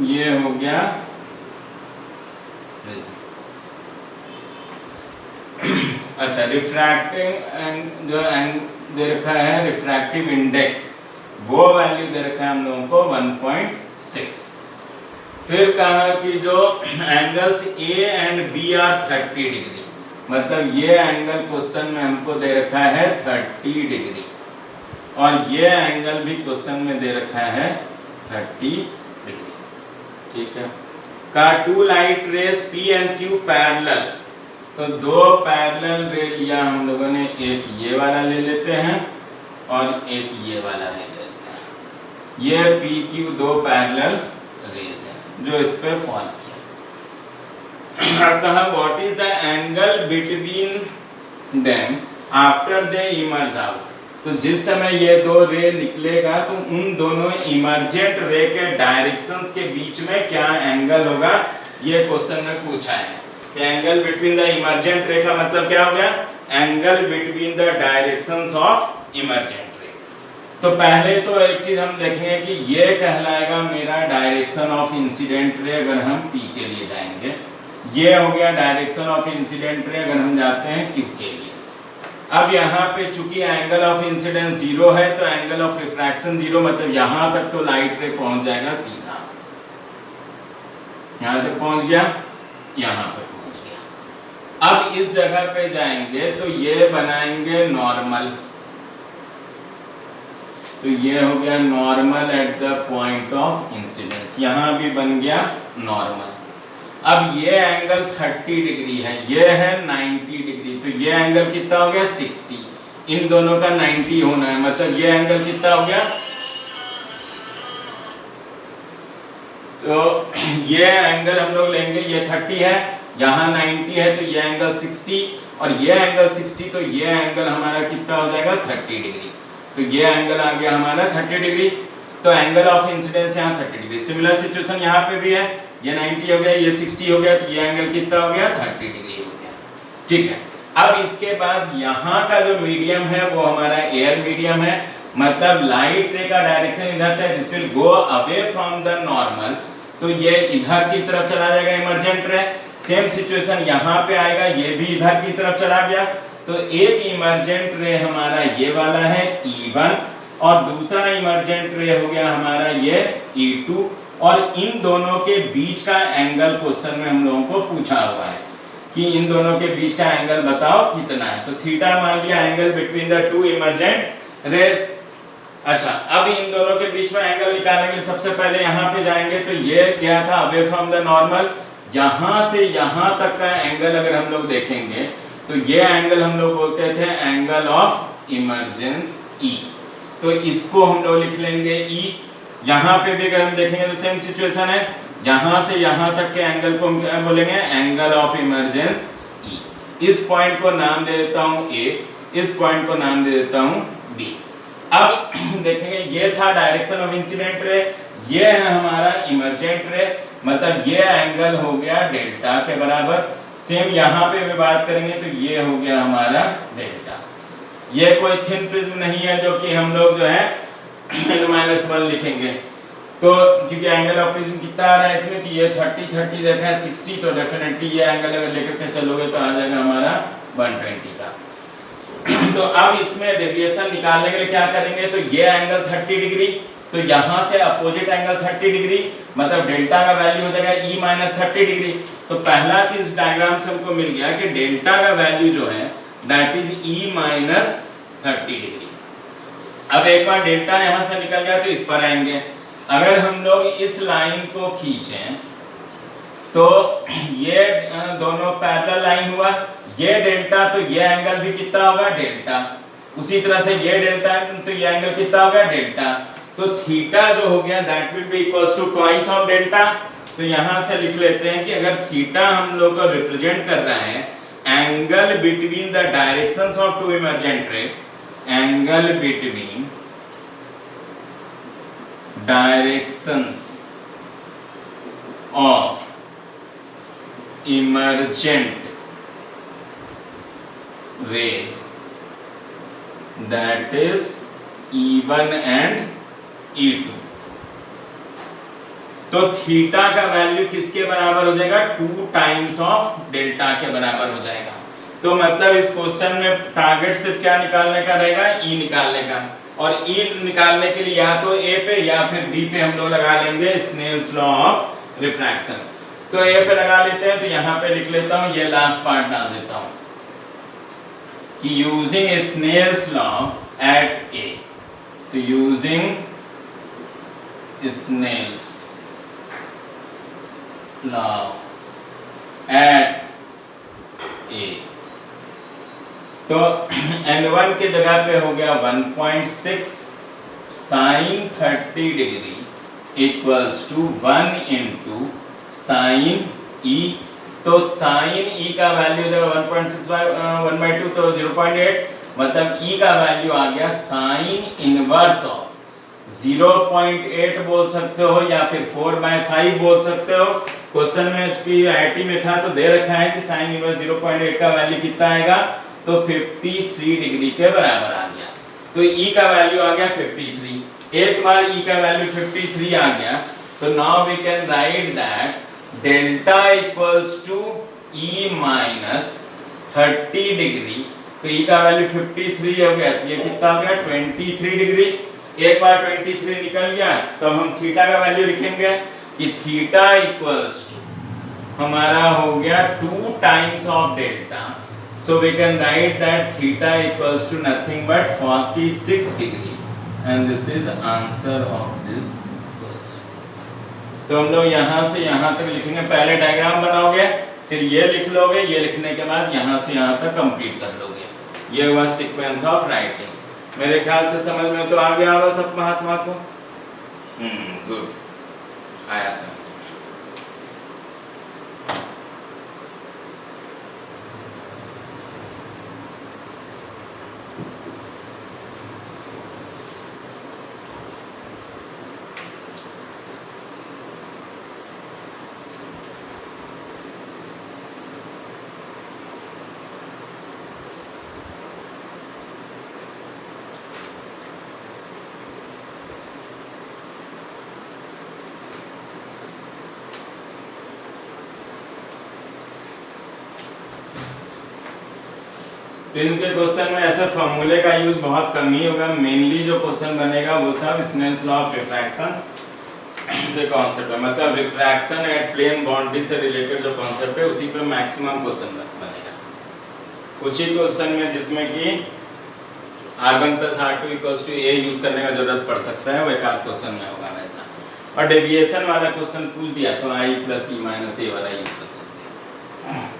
A: ये हो गया प्रिज्म। अच्छा, रिफ्रैक्टिव जो दे रखा है रिफ्रैक्टिव इंडेक्स, वो वैल्यू दे रखा है हम लोगों को 1.6। फिर कहा कि जो angles A and B are 30 degree, मतलब ये एंगल क्वेश्चन में हमको दे रखा है 30 डिग्री, और ये एंगल भी क्वेश्चन में दे रखा है 30 डिग्री। ठीक है। का two light rays P and Q parallel, तो दो पैरेलल रे लिया हम लोगों ने, एक ये वाला ले लेते हैं और एक ये वाला ले लेते हैं। ये पी क्यू दो पैरेलल रेज है जो इस पे फॉल किया। अब कहा what is the angle between them after they emerge out, तो जिस समय ये दो रे निकलेगा तो उन दोनों इमर्जेंट रे के डायरेक्शंस के बीच में क्या एंगल होगा, ये क्वेश्चन में पूछा है। एंगल बिटवीन द इमर्जेंट रे का मतलब क्या हो गया, angle between the directions of emergent ray. तो पहले तो एक चीज हम देखेंगे कि ये कहलाएगा मेरा डायरेक्शन ऑफ इंसिडेंट रे अगर हम पी के लिए जाएंगे। ये हो गया डायरेक्शन ऑफ इंसिडेंट रे अगर हम जाते हैं क्यू के लिए। अब यहाँ पे चूंकि एंगल ऑफ इंसिडेंस 0 है तो एंगल ऑफ रिफ्रैक्शन 0, मतलब यहाँ तक तो लाइट रे पहुंच जाएगा सीधा, यहाँ तक पहुंच गया, यहाँ पे पहुंच गया। अब इस जगह पे जाएंगे तो ये बनाएंगे नॉर्मल, तो ये हो गया normal at the point of incidence, यहाँ भी बन गया नॉर्मल। अब ये एंगल 30 डिग्री है, ये है 90 डिग्री, तो ये एंगल कितना हो गया 60, इन दोनों का 90 होना है, मतलब ये एंगल कितना हो गया, तो ये एंगल हम लोग लेंगे, ये 30 है, यहाँ 90 है, तो ये एंगल 60 और ये एंगल 60, तो ये एंगल हमारा कितना हो जाएगा 30 डिग्री, तो ये एंगल आ गया हमारा 30 डिग्री। तो एंगल ऑफ इंसिडेंस यहाँ 30 डिग्री। सिमिलर सिचुएशन यहाँ पे भी है, ये 90 हो गया, ये 60 हो गया, तो ये एंगल कितना हो गया 30 डिग्री हो गया। ठीक है। अब इसके बाद यहाँ का जो मीडियम है वो हमारा एयर मीडियम है, मतलब लाइट रे का डायरेक्शन इधर था, this will go away from the normal, तो ये इधर की तरफ चला जाएगा इमर्जेंट रे। सेम सिचुएशन यहाँ पे आएगा, ये भी इधर की तरफ चला गया, तो एक इमर्जेंट रे हमारा ये वाला है E1 और दूसरा इमर्जेंट रे हो गया हमारा ये E2, और इन दोनों के बीच का एंगल क्वेश्चन में हम लोगों को पूछा हुआ है कि इन दोनों के बीच का एंगल बताओ कितना है, तो थीटा मान लिया angle between the two emergent rays. अच्छा, अब इन दोनों के बीच में एंगल निकालने के लिए सबसे पहले यहाँ पे जाएंगे, तो ये गया था अवे फ्रॉम द नॉर्मल, यहाँ से यहाँ तक का एंगल अगर हम लोग देखेंगे तो ये एंगल हम लोग बोलते थे एंगल ऑफ इमर्जेंस E, तो इसको हम लोग लिख लेंगे E। यहाँ पे भी अगर हम देखेंगे तो सेम सिचुएशन है, यहाँ से यहाँ तक के एंगल को हम बोलेंगे एंगल ऑफ इमर्जेंस E। इस पॉइंट को नाम दे देता हूँ A, इस पॉइंट को नाम दे देता हूँ B। अब देखेंगे ये था डायरेक्शन ऑफ इंसिडेंट रे, ये है हमारा इमर्जेंट रे, मतलब ये एंगल हो गया डेल्टा के बराबर। सेम यहाँ पे भी बात करेंगे तो ये हो गया हमारा डेल्टा। ये कोई थिन प्रिज्म नहीं है जो कि हम लोग जो है n-1 लिखेंगे, तो क्योंकि एंगल ऑफ प्रिज्म कितना आ रहा है इसमें, कि ये 30 देखा है 60, तो डेफिनेटली ये एंगल अगर लेकर के चलोगे तो आ जाएगा हमारा 120 का। तो अब इसमें डेविएशन निकालने के लिए क्या करेंगे, तो ये एंगल 30 डिग्री, तो यहां से अपोजिट एंगल 30 डिग्री, मतलब डेल्टा का वैल्यू हो जाएगा e माइनस 30 डिग्री। तो पहला चीज डायग्राम से हमको मिल गया कि डेल्टा का वैल्यू जो है that is e minus 30 degree. अब एक बार डेल्टा यहां से निकल गया तो इस पर आएंगे। अगर हम लोग इस लाइन को खींचें तो ये दोनों पैरेलल लाइन हुआ, ये डेल्टा, तो ये एंगल भी कितना होगा, डेल्टा। उसी तरह से ये डेल्टा तो ये एंगल कितना होगा, डेल्टा। तो थीटा जो हो गया that will be equals to twice of delta. तो यहां से लिख लेते हैं कि अगर थीटा हम लोग को रिप्रेजेंट कर रहा है angle between the directions of two emergent ray, angle between directions of emergent rays, that is E1 and E2। तो थीटा का वैल्यू किसके बराबर हो जाएगा, 2 टाइम्स ऑफ डेल्टा के बराबर हो जाएगा। तो मतलब इस क्वेश्चन में टारगेट सिर्फ क्या निकालने का रहेगा, E निकालने का। और E निकालने के लिए या तो A पे या फिर B पे हम लोग लगा लेंगे स्नेल्स लॉ ऑफ रिफ्रैक्शन। तो ए पे लगा लेते हैं, तो यहां पे लिख लेता हूं, ये लास्ट पार्ट डाल देता हूं कि यूजिंग स्नेल्स लॉ एट ए, तो यूजिंग स्नेल्स लॉ एट ए, तो n1 की जगह पे हो गया 1.6 sin 30 degree equals to 1 into sine e। तो साइन e का वैल्यू जब 1.6 बाय 1/2 तो 0.8, मतलब e का वैल्यू आ गया साइन इनवर्स ऑफ 0.8 बोल सकते हो या फिर 4/5 बोल सकते हो। क्वेश्चन में चूंकि आईआईटी में था तो दे रखा है कि साइन इनवर्स 0.8 का वैल्यू कितना आएगा, तो 53 डिग्री के बराबर आ गया। तो e का वैल्यू आ गया 53। एक बार e का वैल्यू 53 आ गया तो now we can write that delta equals to e minus 30 degree. तो e का वैल्यू 53 हो गया, तो ये कितना हो गया 23 डिग्री। एक बार 23 निकल गया तो हम थीटा का वैल्यू लिखेंगे कि थीटा इक्वल्स टू हमारा हो गया 2 times of delta. So we can write that theta equals to nothing but 46 degree and this is answer of this. तो हम लोग यहाँ से यहाँ तक लिखेंगे, पहले डायग्राम बनाओगे, फिर ये लिख लोगे, ये लिखने के बाद यहाँ से यहाँ तक कंप्लीट कर लोगे। ये हुआ सीक्वेंस ऑफ राइटिंग। मेरे ख्याल से समझ में तो आ गया होगा सब महात्मा को। गुड, आया समझ। इनके क्वेश्चन में ऐसे फॉर्मूले का यूज बहुत कम ही होगा। मेनली जो क्वेश्चन बनेगा वो सब स्नेल्स लॉ ऑफ रिफ्रैक्शन के कॉन्सेप्ट है, मतलब रिफ्रैक्शन एट प्लेन बाउंड्री से रिलेटेड जो कॉन्सेप्ट है उसी पे मैक्सिमम क्वेश्चन बनेगा। कुछ ही क्वेश्चन में जिसमें कि R1 + R2 = A यूज करने का जरूरत पड़ सकता है, वो एक आध क्वेश्चन में होगा वैसा। और डेविएशन वाला क्वेश्चन पूछ दिया तो I + E - A वाला यूज कर सकते हैं।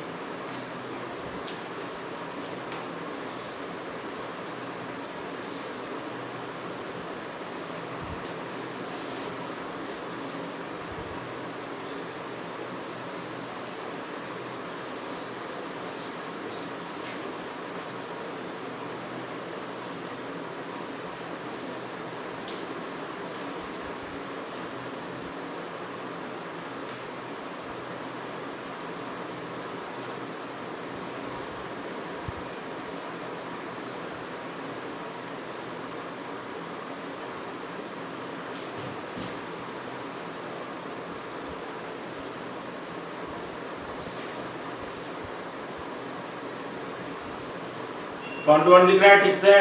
A: कॉन्टूर दिख रहा है ठीक से?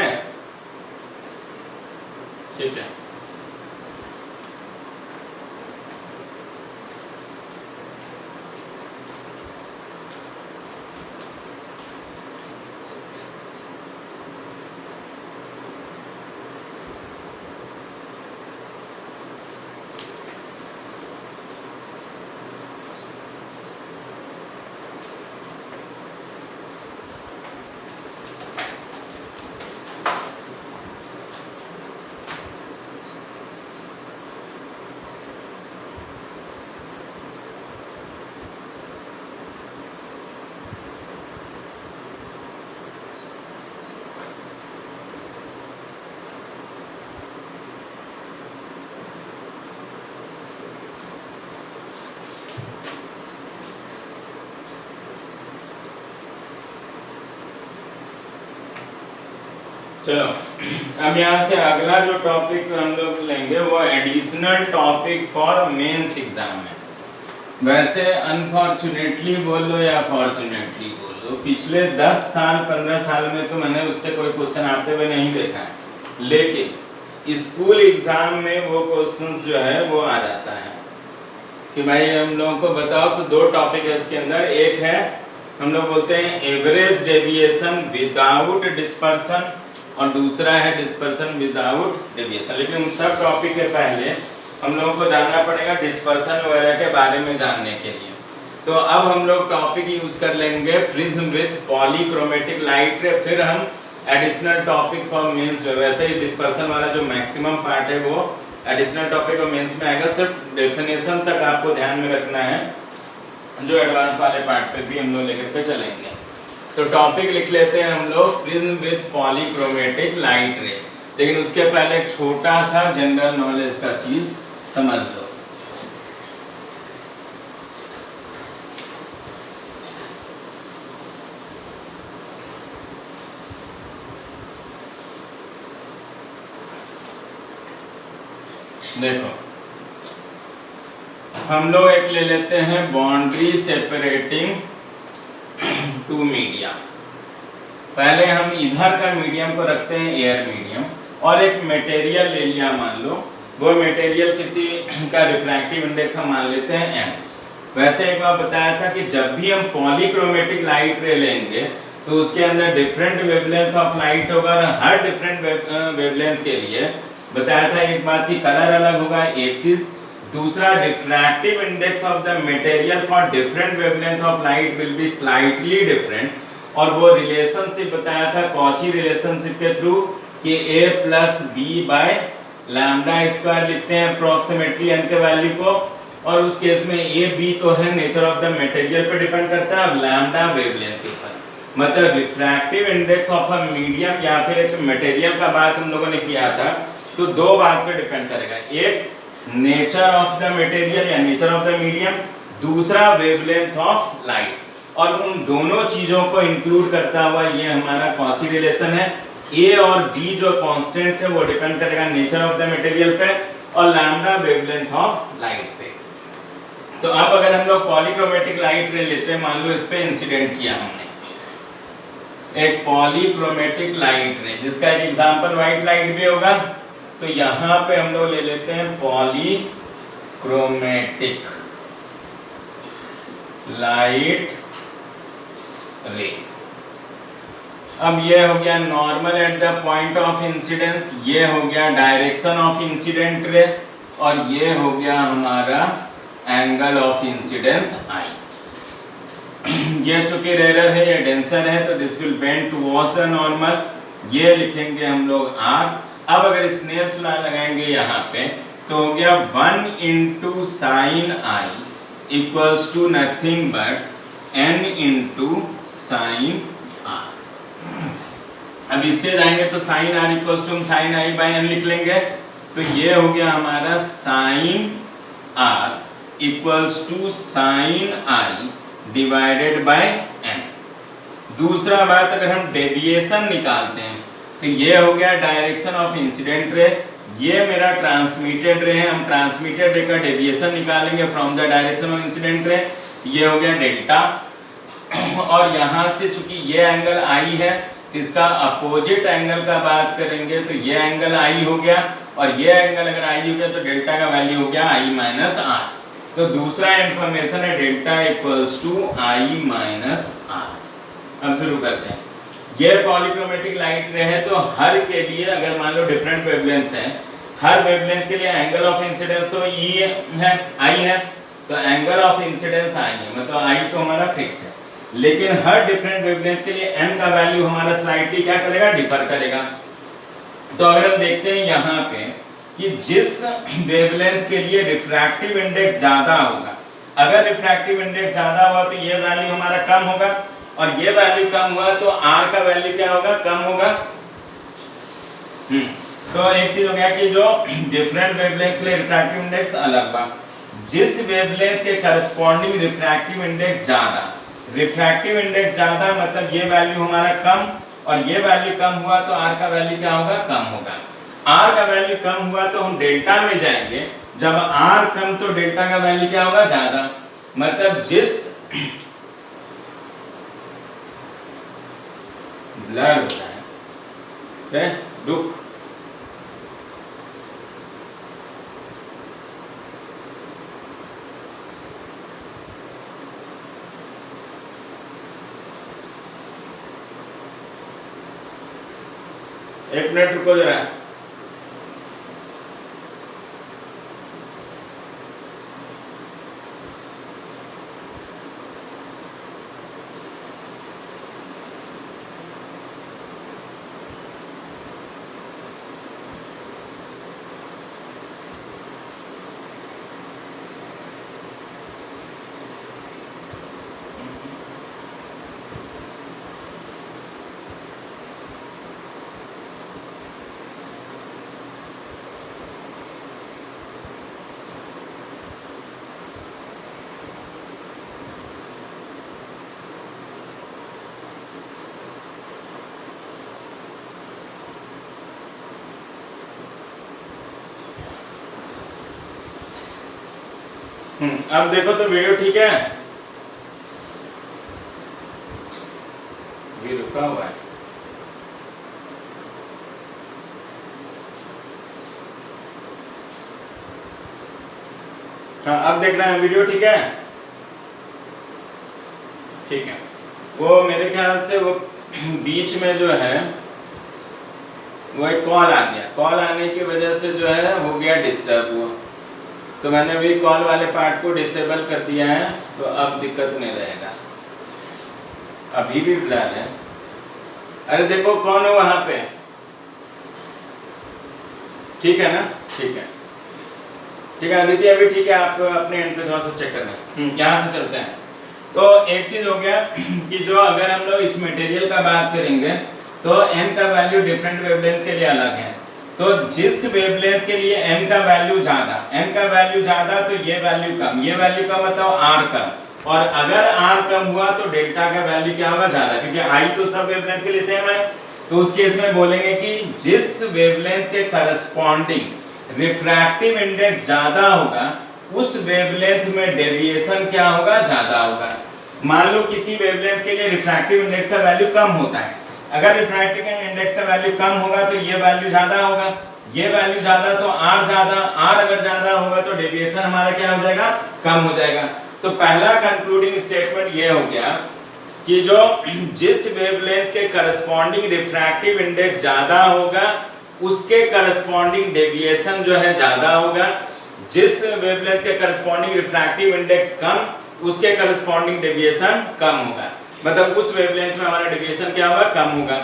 A: ठीक है। चलो अब यहाँ से अगला जो टॉपिक हम लोग लेंगे वो additional topic for mains exam है। वैसे अनफॉर्चुनेटली बोल लो या फॉर्चुनेटली बोल लो, पिछले 10 साल 15 साल में तो मैंने उससे कोई क्वेश्चन आते हुए नहीं देखा है, लेकिन स्कूल एग्जाम में वो क्वेश्चंस जो है वो आ जाता है कि भाई हम लोगों को बताओ। तो 2 टॉपिक है उसके अंदर, एक है हम लोग बोलते हैं एवरेज डेविएशन विदाउट डिस्पर्सन और दूसरा है डिस्पर्सन विदाउट डेविएशन। लेकिन उन सब टॉपिक के पहले हम लोगों को जानना पड़ेगा डिस्पर्सन वगैरह के बारे में जानने के लिए। तो अब हम लोग टॉपिक यूज कर लेंगे प्रिज्म विथ पॉलीक्रोमेटिक लाइट रे, फिर हम एडिशनल टॉपिक फॉर मेंस। वैसे ही डिस्पर्सन वाला जो मैक्सिमम पार्ट है वो एडिशनल टॉपिक और मेंस में आएगा, सिर्फ डेफिनेशन तक आपको ध्यान में रखना है, जो एडवांस वाले पार्ट पे भी हम लोग लेकर के चलेंगे। तो टॉपिक लिख लेते हैं हम लोग प्रिज्म विथ पॉलीक्रोमेटिक लाइट रे। लेकिन उसके पहले एक छोटा सा जनरल नॉलेज का चीज समझ लो। देखो हम लोग एक ले लेते हैं बाउंड्री सेपरेटिंग टू मीडिया। पहले हम इधर का मीडियम को रखते हैं एयर मीडियम, और एक मटेरियल ले लिया मान लो, वो मटेरियल किसी का रिफ्रैक्टिव इंडेक्स हम मान लेते हैं m। वैसे एक बार बताया था कि जब भी हम पॉलीक्रोमेटिक लाइट रे लेंगे तो उसके अंदर डिफरेंट वेवलेंथ ऑफ लाइट होगा, और हर डिफरेंट वेवलेंथ के लिए बताया था एक बात की कलर अलग होगा, एक चीज। दूसरा, refractive index of the material for different wavelength of light will be slightly different, और वो रिलेशनशिप बताया था कॉची रिलेशनशिप के थ्रू कि a plus B by lambda square लिखते हैं अप्रोक्सीमेटली n के वैल्यू को, और उस केस में a b तो है नेचर ऑफ द मटेरियल पे डिपेंड करता है, और लैम्डा वेवलेंथ के ऊपर। मतलब refractive index of a medium या फिर एक मटेरियल का बात हम लोगों ने किया था, तो 2 बात पे डिपेंड करेगा, एक नेचर ऑफ द मटेरियल या नेचर ऑफ द मीडियम, दूसरा वेवलेंथ ऑफ लाइट। और उन दोनों चीजों को इंक्लूड करता हुआ ये हमारा कॉची रिलेशन है। ए और बी जो कांस्टेंट्स है वो डिपेंड करेगा नेचर ऑफ द मटेरियल पे और लैम्डा वेवलेंथ ऑफ लाइट पे। तो अब अगर हम लोग पॉलीक्रोमेटिक लाइट रे लेते हैं, मान लो इस पे इंसिडेंट किया हमने एक पॉलीक्रोमेटिक लाइट रे, जिसका एक एग्जांपल व्हाइट लाइट भी होगा। तो यहाँ पे हम लोग ले लेते हैं पॉलीक्रोमेटिक लाइट रे। अब ये हो गया normal at the point of incidence, ये हो गया डायरेक्शन ऑफ इंसिडेंट रे, और ये हो गया हमारा एंगल ऑफ इंसिडेंस आई। ये चूंकि रेयर है, ये डेंसर है, तो this will bend towards the normal, ये लिखेंगे हम लोग आर। अब अगर स्नेल्स लॉ लगाएंगे यहाँ पे, तो हो गया 1 into sin i equals to nothing but n into sin r। अब इससे जाएंगे तो sin r इक्वल्स टू हम sin i by n लिख लेंगे, तो ये हो गया हमारा sin r equals to sin i divided by n। दूसरा बात, अगर हम डेविएशन निकालते हैं तो ये हो गया डायरेक्शन ऑफ इंसिडेंट रे, ये मेरा ट्रांसमिटेड रे है, हम ट्रांसमिटेड रे का डेविएशन निकालेंगे from the direction of incident रे, ये हो गया डेल्टा। और यहाँ से चूंकि ये एंगल आई है, इसका अपोजिट एंगल का बात करेंगे तो ये एंगल आई हो गया, और ये एंगल अगर आई हो गया तो डेल्टा का वैल्यू हो गया आई माइनस आर। तो दूसरा इंफॉर्मेशन है delta equals to I minus R. अब शुरू करते हैं। ये पॉलीक्रोमेटिक लाइट रे है, तो हर के लिए अगर मान लो डिफरेंट वेवलेंथ्स हैं, हर वेवलेंथ के लिए एंगल ऑफ इंसिडेंस तो ई है, आई है, तो एंगल ऑफ इंसिडेंस आई है, मतलब आई तो हमारा फिक्स है। लेकिन हर डिफरेंट वेवलेंथ के लिए एम का वैल्यू हमारा स्लाइटली क्या करेगा, डिफर करेगा। तो अगर हम देखते हैं यहाँ पे कि जिस वेवलेंथ के लिए रिफ्रैक्टिव इंडेक्स ज्यादा होगा, अगर रिफ्रैक्टिव इंडेक्स ज्यादा हुआ तो ये वैल्यू हमारा कम होगा, और ये वैल्यू कम हुआ तो आर का वैल्यू क्या होगा, कम होगा। तो एक चीज हो गया कि जो डिफरेंट वेवलेंथ के लिए रिफ्रैक्टिव इंडेक्स अलग बा, जिस वेवलेंथ के करस्पॉन्डिंग रिफ्रैक्टिव इंडेक्स ज्यादा, रिफ्रैक्टिव इंडेक्स ज्यादा मतलब ये वैल्यू हमारा कम, और ये वैल्यू कम हुआ तो आर का वैल्यू क्या होगा, कम होगा। आर का वैल्यू कम हुआ तो हम डेल्टा में जाएंगे, जब आर कम तो डेल्टा का वैल्यू क्या होगा, ज्यादा। मतलब जिस ब्लर होता है, रुक, एक मिनट रुको जरा। अब देखो तो वीडियो ठीक है, ये रुका हुआ है। हाँ अब देख रहे हैं वीडियो, ठीक है, ठीक है। वो मेरे ख्याल से वो बीच में जो है वो एक कॉल आ गया, कॉल आने की वजह से जो है हो गया डिस्टर्ब हुआ, तो मैंने अभी कॉल वाले पार्ट को डिसेबल कर दिया है, तो अब दिक्कत नहीं रहेगा। अभी भी ब्लर है। अरे देखो कौन है वहां पे, ठीक है ना, ठीक है, ठीक है आदित्य, अभी ठीक है, आप अपने एंड पे थोड़ा सा चेक करना। यहाँ से चलते हैं। तो एक चीज हो गया कि जो अगर हम लोग इस मटेरियल का बात करेंगे तो m का वैल्यू डिफरेंट वेवलेंथ के लिए अलग है। तो जिस वेवलेंथ के लिए m का वैल्यू ज्यादा, m का वैल्यू ज्यादा तो ये वैल्यू कम, ये वैल्यू का मतलब r कम, और अगर r कम हुआ तो डेल्टा का वैल्यू क्या होगा, ज्यादा, क्योंकि i तो सब वेवलेंथ के लिए सेम है। तो उस केस में बोलेंगे कि जिस वेवलेंथ के करस्पॉन्डिंग रिफ्रैक्टिव इंडेक्स ज्यादा होगा उस वेवलेंथ में डेविएशन क्या होगा, ज्यादा होगा। मान लो किसी वेवलेंथ के लिए रिफ्रैक्टिव इंडेक्स का वैल्यू कम होता है, अगर रिफ्रैक्टिव इंडेक्स का वैल्यू कम होगा तो ये वैल्यू ज्यादा होगा, ये वैल्यू ज्यादा तो r ज्यादा, r अगर ज्यादा होगा तो डेविएशन हमारा क्या हो जाएगा, कम हो जाएगा। तो पहला कंक्लूडिंग स्टेटमेंट ये हो गया कि जो जिस वेवलेंथ के करस्पॉन्डिंग रिफ्रैक्टिव इंडेक्स ज्यादा होगा उसके करस्पॉन्डिंग डेविएशन जो है ज्यादा होगा, जिस वेवलेंथ के करस्पॉन्डिंग रिफ्रैक्टिव इंडेक्स कम उसके करस्पॉन्डिंग डेविएशन कम होगा, मतलब उस वेवलेंथ में हमारा डेविएशन क्या होगा, कम होगा।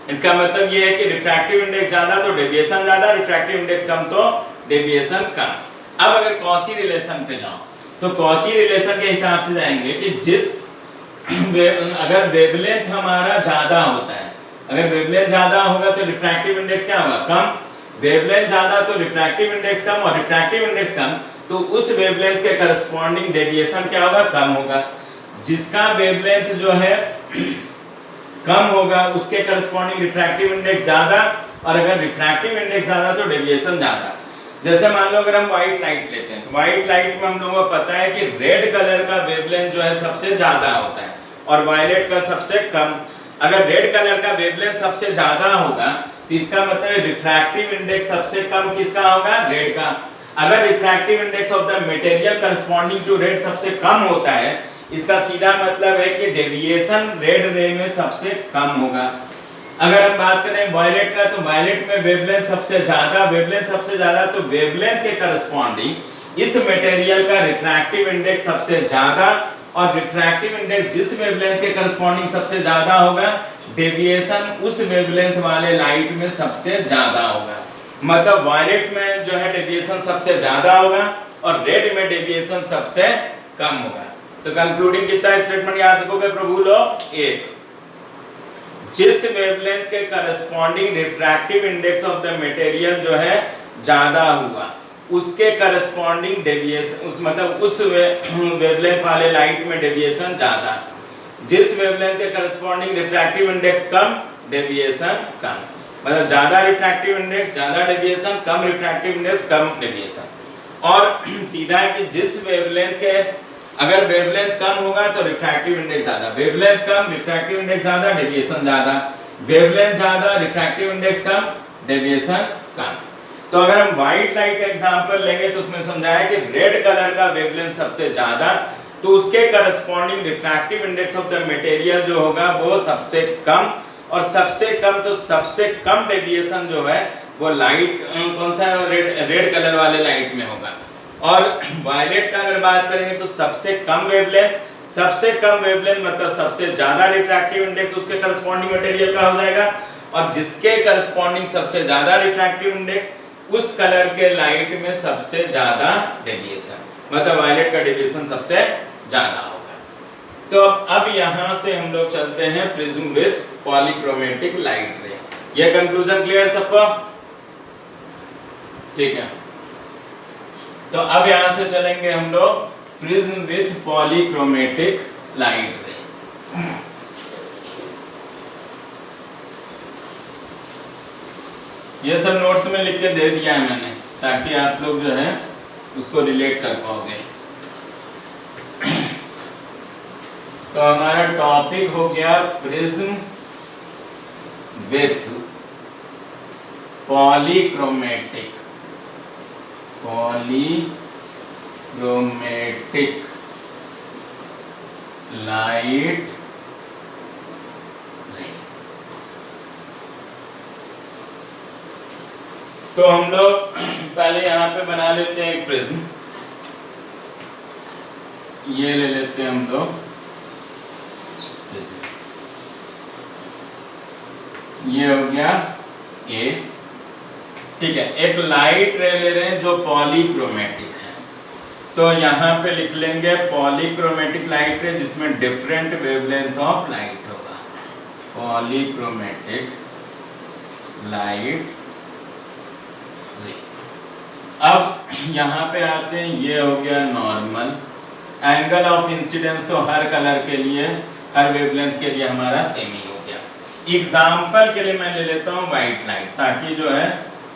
A: इसका मतलब ये है कि रिफ्रैक्टिव इंडेक्स ज्यादा तो डेविएशन ज्यादा, रिफ्रैक्टिव इंडेक्स कम तो डेविएशन कम। अब अगर कॉची रिलेशन पे जाओ तो कॉची रिलेशन के हिसाब से जाएंगे कि जिस अगर वेवलेंथ हमारा ज्यादा होता है, अगर वेवलेंथ ज्यादा होगा तो रिफ्रैक्टिव इंडेक्स क्या होगा, कम, वेवलेंथ ज्यादा तो रिफ्रैक्टिव इंडेक्स कम, और रिफ्रैक्टिव इंडेक्स कम तो उस वेवलेंथ के करस्पॉन्डिंग डेविएशन क्या होगा, कम होगा। जिसका वेवलेंथ जो है कम होगा उसके करस्पॉन्डिंग रिफ्रैक्टिव इंडेक्स ज्यादा, और अगर रिफ्रैक्टिव इंडेक्स ज्यादा तो डेविएशन ज्यादा। जैसे मान लो अगर हम व्हाइट लाइट लेते हैं तो व्हाइट लाइट में हम लोगों को पता है कि रेड कलर का वेवलेंथ जो है सबसे ज्यादा होता है और वायलेट का सबसे कम। अगर रेड कलर का वेवलेंथ सबसे ज्यादा होगा तो इसका मतलब रिफ्रैक्टिव इंडेक्स सबसे कम किसका होगा, रेड का। अगर refractive index of the material corresponding to red सबसे कम होता है, इसका सीधा मतलब है कि डेविएशन रेड रे में सबसे कम होगा। अगर हम बात करें वायलेट का, तो वायलेट में वेवलेंथ सबसे ज्यादा, तो वेवलेंथ के करस्पॉन्डिंग इस मटेरियल का रिफ्रैक्टिव इंडेक्स सबसे ज्यादा, और रिफ्रैक्टिव इंडेक्स जिस वेवलेंथ के करस्पॉन्डिंग सबसे ज्यादा होगा, डेविएशन उस वेवलेंथ वाले लाइट में सबसे ज्यादा होगा। मतलब वायलेट में जो है डेविएशन सबसे ज्यादा होगा और रेड में डेविएशन सबसे कम होगा। तो कंक्लूडिंग कितना स्टेटमेंट याद रखोगे प्रभु लोग, एक, जिस वेवलेंथ के corresponding refractive index of the material जो है ज्यादा हुआ, उसके करस्पॉन्डिंग डेविएशन उस वेवलेंथ वाले लाइट में डेविएशन ज्यादा। जिस वेवलेंथ के करस्पॉन्डिंग रिफ्रैक्टिव इंडेक्स कम, डेविएशन कम। मतलब ज्यादा रिफ्रैक्टिव इंडेक्स ज्यादा डेविएशन, कम रिफ्रैक्टिव इंडेक्स कम डेविएशन। और सीधा है कि जिस वेवलेंथ के अगर वेवलेंथ कम होगा तो रिफ्रैक्टिव इंडेक्स ज्यादा, वेवलेंथ कम रिफ्रैक्टिव इंडेक्स ज्यादा, डेविएशन ज्यादा, वेवलेंथ ज्यादा रिफ्रैक्टिव इंडेक्स कम, डेविएशन कम। तो अगर हम व्हाइट लाइट का एग्जांपल लेंगे तो उसमें समझाया कि रेड कलर का वेवलेंथ सबसे ज्यादा, तो उसके corresponding refractive index of the material जो होगा वो सबसे कम, और सबसे कम तो सबसे कम डेविएशन जो है वो लाइट कौन सा रेड कलर वाले लाइट में होगा। और वायलेट का अगर बात करेंगे तो सबसे कम वेवलेंथ मतलब सबसे ज्यादा रिफ्रैक्टिव इंडेक्स उसके करस्पॉन्डिंग मटेरियल का हो जाएगा, और जिसके करस्पॉन्डिंग सबसे ज्यादा रिफ्रैक्टिव इंडेक्स उस कलर के लाइट में सबसे ज्यादा डेविएशन, मतलब वायलेट का डेविएशन सबसे ज्यादा होगा। तो अब यहां से हम लोग चलते हैं प्रिज्म विथ पॉलीक्रोमेटिक लाइट रे। ये कंक्लूजन क्लियर सबको, ठीक है। तो अब यहां से चलेंगे हम लोग प्रिज्म विथ पॉलीक्रोमेटिक लाइट रे। ये सब नोट्स में लिख के दे दिया है मैंने, ताकि आप लोग जो है उसको रिलेट कर पाओगे। तो हमारा टॉपिक हो गया प्रिज्म विथ पॉलीक्रोमेटिक लाइट। तो हम लोग पहले यहां पे बना लेते हैं एक प्रिज्म, ये ले लेते हैं हम लोग, ये हो गया ए, ठीक है। एक लाइट रे ले रहे हैं जो पॉलीक्रोमेटिक है, तो यहाँ पे लिख लेंगे पॉलीक्रोमेटिक लाइट रे जिसमें डिफरेंट वेवलेंथ ऑफ लाइट होगा, पॉलीक्रोमेटिक लाइट रे। अब यहाँ पे आते हैं, ये हो गया नॉर्मल एंगल ऑफ इंसिडेंस, तो हर कलर के लिए हर वेवलेंथ के लिए हमारा सेम ही हो गया। एग्जाम्पल के लिए मैं ले लेता हूँ व्हाइट लाइट, ताकि जो है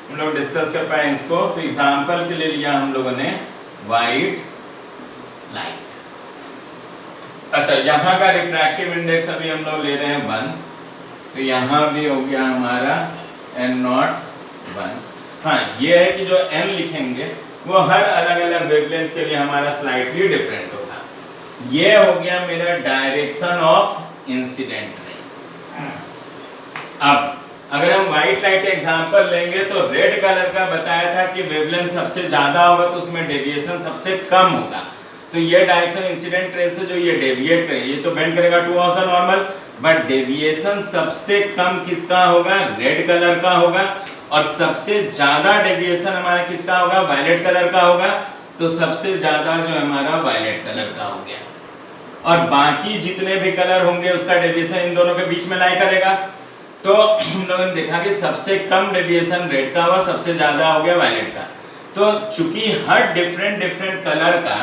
A: हम लोग डिस्कस कर पाए इसको। तो एग्जाम्पल के लिए लिया हम लोगों ने व्हाइट लाइट। अच्छा, यहाँ का रिफ्रैक्टिव इंडेक्स अभी हम लोग ले रहे हैं 1, तो यहाँ भी हो गया हमारा n0 1। हाँ, ये है कि जो n लिखेंगे वो हर अलग अलग वेवलेंथ के लिए हमारा स्लाइटली डिफरेंट होगा। ये हो गया मेरा डायरेक्शन ऑफ इंसिडेंट रे। अब अगर हम व्हाइट लाइट एग्जांपल लेंगे तो रेड कलर का बताया था कि वेवलेंथ सबसे ज्यादा होगा तो उसमें डेविएशन सबसे कम होगा। तो ये डायरेक्शन इंसिडेंट रे से जो ये डेविएट करे, ये तो बेंड करेगा towards the normal, but deviation सबसे कम किसका होगा, रेड कलर का होगा, और सबसे ज्यादा डेविएशन हमारा किसका होगा, वायलेट कलर का होगा। तो सबसे ज्यादा जो हमारा वायलेट कलर का हो गया, और बाकी जितने भी कलर होंगे उसका डेविएशन इन दोनों के बीच में लाई करेगा। तो हम लोगों ने देखा कि सबसे कम डेविएशन रेड का हुआ, सबसे ज्यादा हो गया वायलेट का। तो चूंकि हर डिफरेंट कलर का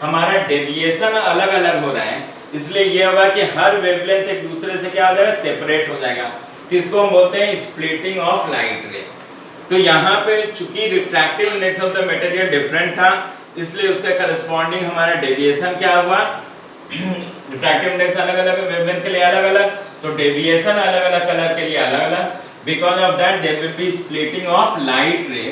A: हमारा डेविएशन अलग अलग हो रहा है, इसलिए ये होगा कि हर वेवलेंथ एक दूसरे से क्या हो जाएगा, सेपरेट हो जाएगा। तो इसको हम बोलते हैं स्प्लिटिंग ऑफ लाइट रे। तो यहाँ पे चूंकि refractive index of the material different था, इसलिए उसके करस्पॉन्डिंग हमारा डेविएशन क्या हुआ, रिफ्रैक्टिव इंडेक्स अलग अलग, वेवलेंथ के लिए अलग अलग, तो डेविएशन अलग अलग कलर के लिए अलग अलग, because of that there will be splitting of light ray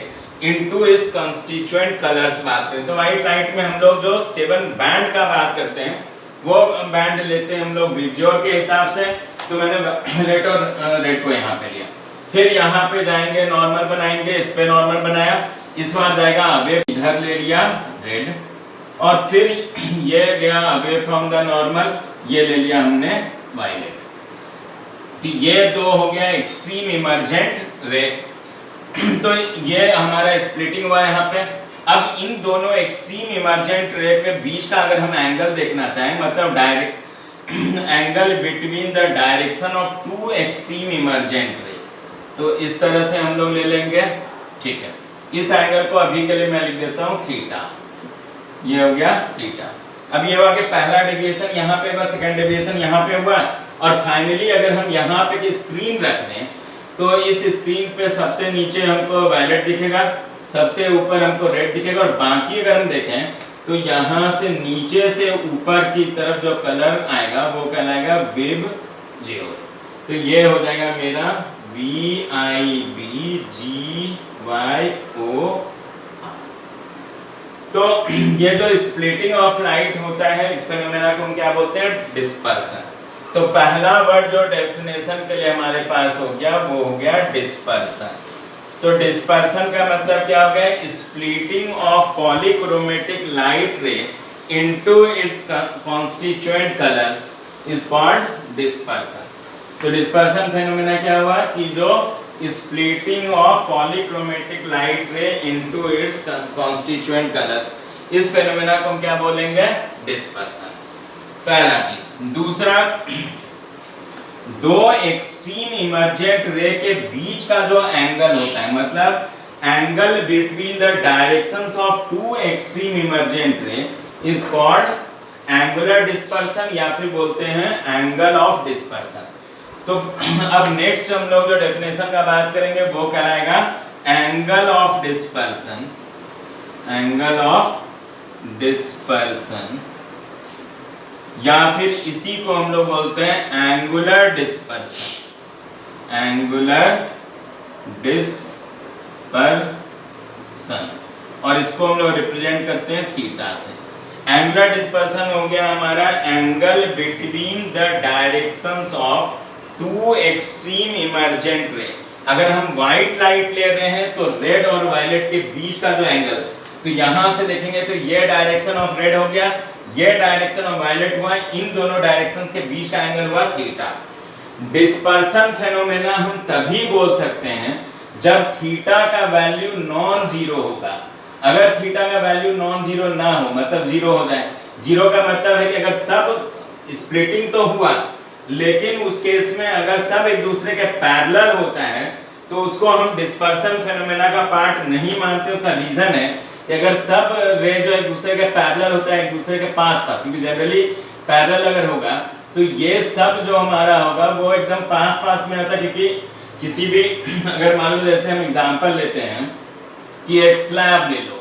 A: into its constituent colours बात करें तो व्हाइट लाइट में हम लोग जो 7 बैंड का बात करते हैं वो बैंड लेते हैं हम लोग विबज्योर के हिसाब से। तो मैंने वायलेट और रेड को यहाँ पे लिया, फिर यहाँ पे जाएंगे नॉर्मल बनाएंगे, इस पे नॉर्मल बनाया, इस बार जाएगा अवे इधर ले लिया रेड, और फिर ये गया अवे फ्रॉम द नॉर्मल, ये ले लिया हमने वायलेट। तो ये दो हो गया एक्सट्रीम इमर्जेंट रे। तो ये हमारा स्प्लिटिंग हुआ यहाँ पे। अब इन दोनों एक्सट्रीम इमर्जेंट रे के बीच का अगर हम एंगल देखना चाहें, मतलब direct angle between the direction of two extreme emergent ray, तो इस तरह से हम लोग ले लेंगे। ठीक है, इस एंगल को अभी के लिए मैं लिख देता हूँ थीटा, ये हो गया थीटा। अब ये हुआ कि पहला डेविएशन यहाँ पे हुआ, सेकंड डेविएशन यहाँ पे हुआ, और फाइनली अगर हम यहाँ पे की स्क्रीन रख दें तो इस स्क्रीन पे सबसे नीचे हमको वायलेट दिखेगा, सबसे ऊपर हमको रेड दिखेगा, और बाकी अगर हम देखें तो यहाँ से नीचे से ऊपर की तरफ जो कलर आएगा वो कहलाएगा विबज्योर। तो ये हो जाएगा मेरा VIBGYO। तो ये जो स्प्लिटिंग ऑफ लाइट होता है इस फेनोमेना को हम क्या बोलते हैं, डिस्पर्सन। तो पहला वर्ड जो डेफिनेशन के लिए हमारे पास हो गया वो हो गया डिस्पर्सन। तो डिस्पर्सन का मतलब क्या हो गया, splitting of polychromatic light ray into its constituent colours is called dispersion. तो डिस्पर्सन फेनोमेना क्या हुआ कि जो splitting of polychromatic light ray into its constituent colours, इस फेनोमेना को हम क्या बोलेंगे, डिस्पर्सन। पहला चीज। दूसरा, दो एक्सट्रीम इमर्जेंट रे के बीच का जो एंगल होता है, मतलब angle between the directions of two extreme emergent ray is called angular dispersion, या फिर बोलते हैं एंगल ऑफ डिस्पर्सन। तो अब नेक्स्ट हम लोग जो डेफिनेशन का बात करेंगे वो कहलाएगा angle of dispersion, angle of dispersion, या फिर इसी को हम लोग बोलते हैं एंगुलर डिस्पर्सन, एंगुलर डिस्पर्सन, और इसको हम लोग रिप्रेजेंट करते हैं थीटा से। एंगुलर डिस्पर्सन हो गया हमारा angle between the directions of two extreme emergent ray. अगर हम व्हाइट लाइट ले रहे हैं तो रेड और वायलेट के बीच का जो एंगल, तो यहां से देखेंगे तो ये डायरेक्शन ऑफ रेड हो गया, ये डायरेक्शन ऑफ वायलेट हुआ, इन दोनों डायरेक्शंस के बीच का एंगल हुआ थीटा। डिस्पर्सन फेनोमेना हम तभी बोल सकते हैं जब थीटा का वैल्यू नॉन जीरो होगा। अगर थीटा का वैल्यू नॉन जीरो ना हो, मतलब जीरो हो जाए, जीरो का मतलब है कि अगर सब स्प्लिटिंग तो हुआ लेकिन उस केस में अगर सब एक दूसरे के पैरेलल होता है तो उसको हम डिस्पर्सन फेनोमेना का पार्ट नहीं मानते। उसका रीजन है कि अगर सब रे जो एक दूसरे के पैरेलल होता है, एक दूसरे के पास पास, क्योंकि जनरली पैरेलल अगर होगा तो ये सब जो हमारा होगा वो एकदम पास पास में होता है। क्योंकि किसी भी अगर मान लो जैसे हम एग्जांपल लेते हैं कि एक स्लैब ले लो,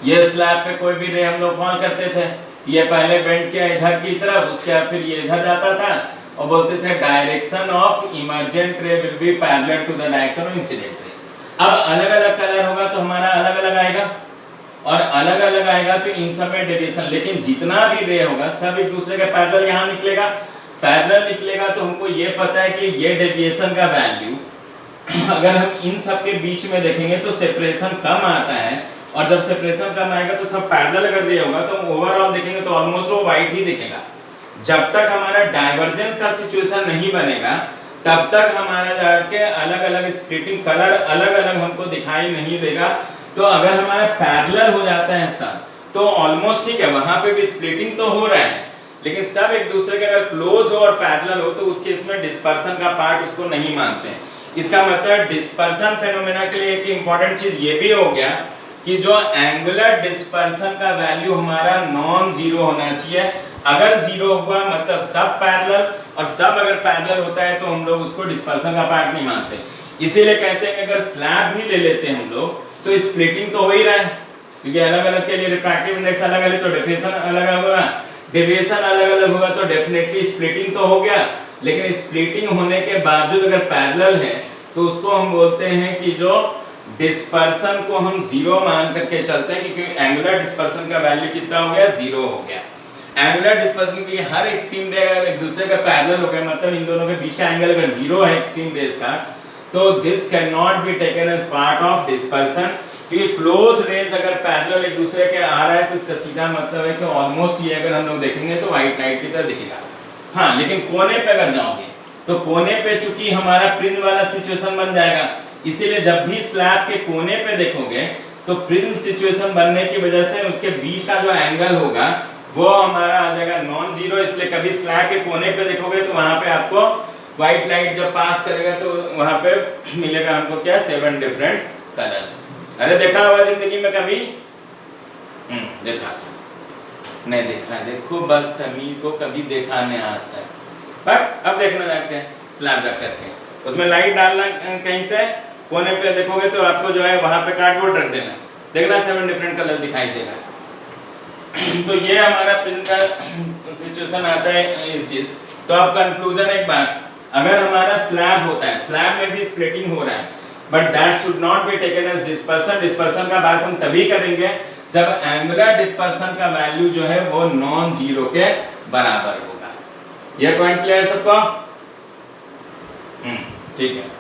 A: ये स्लैब पे कोई भी रे हम लोग फॉल करते थे, ये पहले बेंड किया इधर की तरफ, उसके बाद फिर ये इधर जाता था, और बोलते थे direction of emergent ray will be parallel to the direction of incident ray. अब अलग अलग कलर होगा तो हमारा अलग अलग आएगा, और अलग अलग आएगा तो इन सब में डेविएशन, लेकिन जितना भी रे होगा सब एक दूसरे के पैरेलल यहाँ निकलेगा। पैरेलल निकलेगा तो हमको ये पता है कि ये डेविएशन का वैल्यू अगर हम इन सब के बीच में देखेंगे तो सेपरेशन कम आता है, और जब सेपरेशन कम आएगा तो सब पैरेलल अगर रे होगा तो ओवरऑल देखेंगे तो ऑलमोस्ट वो व्हाइट ही दिखेगा। जब तक हमारा डाइवर्जेंस का सिचुएशन नहीं बनेगा तब तक हमारा जाके अलग अलग स्प्लिटिंग कलर अलग अलग हमको दिखाई नहीं देगा। तो अगर हमारा पैरेलल हो जाता है सब तो ऑलमोस्ट ठीक है, वहां पे भी स्प्लिटिंग तो हो रहा है, लेकिन सब एक दूसरे के अगर क्लोज हो और पैरेलल हो तो उसके इसमें डिस्पर्सन का पार्ट उसको नहीं मानते हैं। इसका मतलब डिस्पर्सन फेनोमेना के लिए एक इंपॉर्टेंट चीज ये भी हो गया कि जो एंगुलर डिस्पर्सन का वैल्यू हमारा नॉन जीरो होना चाहिए। अगर जीरो हुआ मतलब सब पैरेलल, और सब अगर पैरेलल होता है तो हम लोग उसको डिस्पर्सन का पार्ट नहीं मानते। इसीलिए कहते हैं कि अगर स्लैब भी ले लेते हैं हम लोग तो स्प्लिटिंग तो हो ही रहा है, क्योंकि अलग अलग के लिए रिफ्रैक्टिव इंडेक्स अलग अलग, तो डिफ्रेक्शन अलग अलग होगा। डेविएशन अलग अलग होगा तो डेफिनेटली स्प्लिटिंग तो हो गया, लेकिन स्प्लिटिंग होने के बावजूद अगर पैरेलल है तो उसको हम बोलते हैं कि जो डिस्पर्सन को हम जीरो मान करके चलते हैं, क्योंकि एंगुलर डिस्पर्सन का वैल्यू कितना हो गया, जीरो हो गया। एंगुलर डिस्पर्सन क्योंकि हर एक्सट्रीम रे अगर एक दूसरे का पैरेलल हो गया, मतलब इन दोनों के बीच का एंगल अगर जीरो है एक्सट्रीम रेज का, तो this can not be taken as part of dispersion, क्योंकि क्लोज रेज अगर पैरेलल एक दूसरे के आ रहा है तो इसका सीधा मतलब है कि ऑलमोस्ट ये अगर हम लोग देखेंगे तो व्हाइट लाइट की तरह दिखेगा। हाँ, लेकिन कोने पे अगर जाओगे तो कोने पे चूंकि हमारा प्रिज्म वाला सिचुएशन बन जाएगा, इसीलिए जब भी स्लैब के कोने पे देखोगे तो प्रिज्म सिचुएशन बनने की वजह से उसके बीच का जो एंगल होगा वो हमारा आ जाएगा नॉन जीरो, इसलिए कभी स्लैब के कोने पे देखोगे तो वहां पे आपको व्हाइट लाइट जब पास करेगा तो वहां पे मिलेगा हमको क्या, 7 डिफरेंट कलर्स। अरे देखा हुआ जिंदगी में कभी? देखा था, नहीं देखा है, देखो बदतमीज को कभी देखा नहीं आज तक, बट अब देखना जाके स्लैब रख करके उसमें लाइट डालना कहीं से कोने पे देखोगे तो आपको जो है वहां पे कार्डबोर्ड रख देना, देखना 7 डिफरेंट कलर दिखाई देगा। तो ये हमारा प्रिज्म का सिचुएशन आता है इस चीज। तो अब कंक्लूजन एक बात, अगर हमारा स्लैब होता है, स्लैब में भी स्प्लिटिंग हो रहा है, but that should not be taken as dispersion. Dispersion का बात हम तभी करेंगे जब एंगुलर डिस्पर्सन का वैल्यू जो है वो नॉन जीरो के बराबर होगा। ये पॉइंट क्लियर सबको? ठीक है।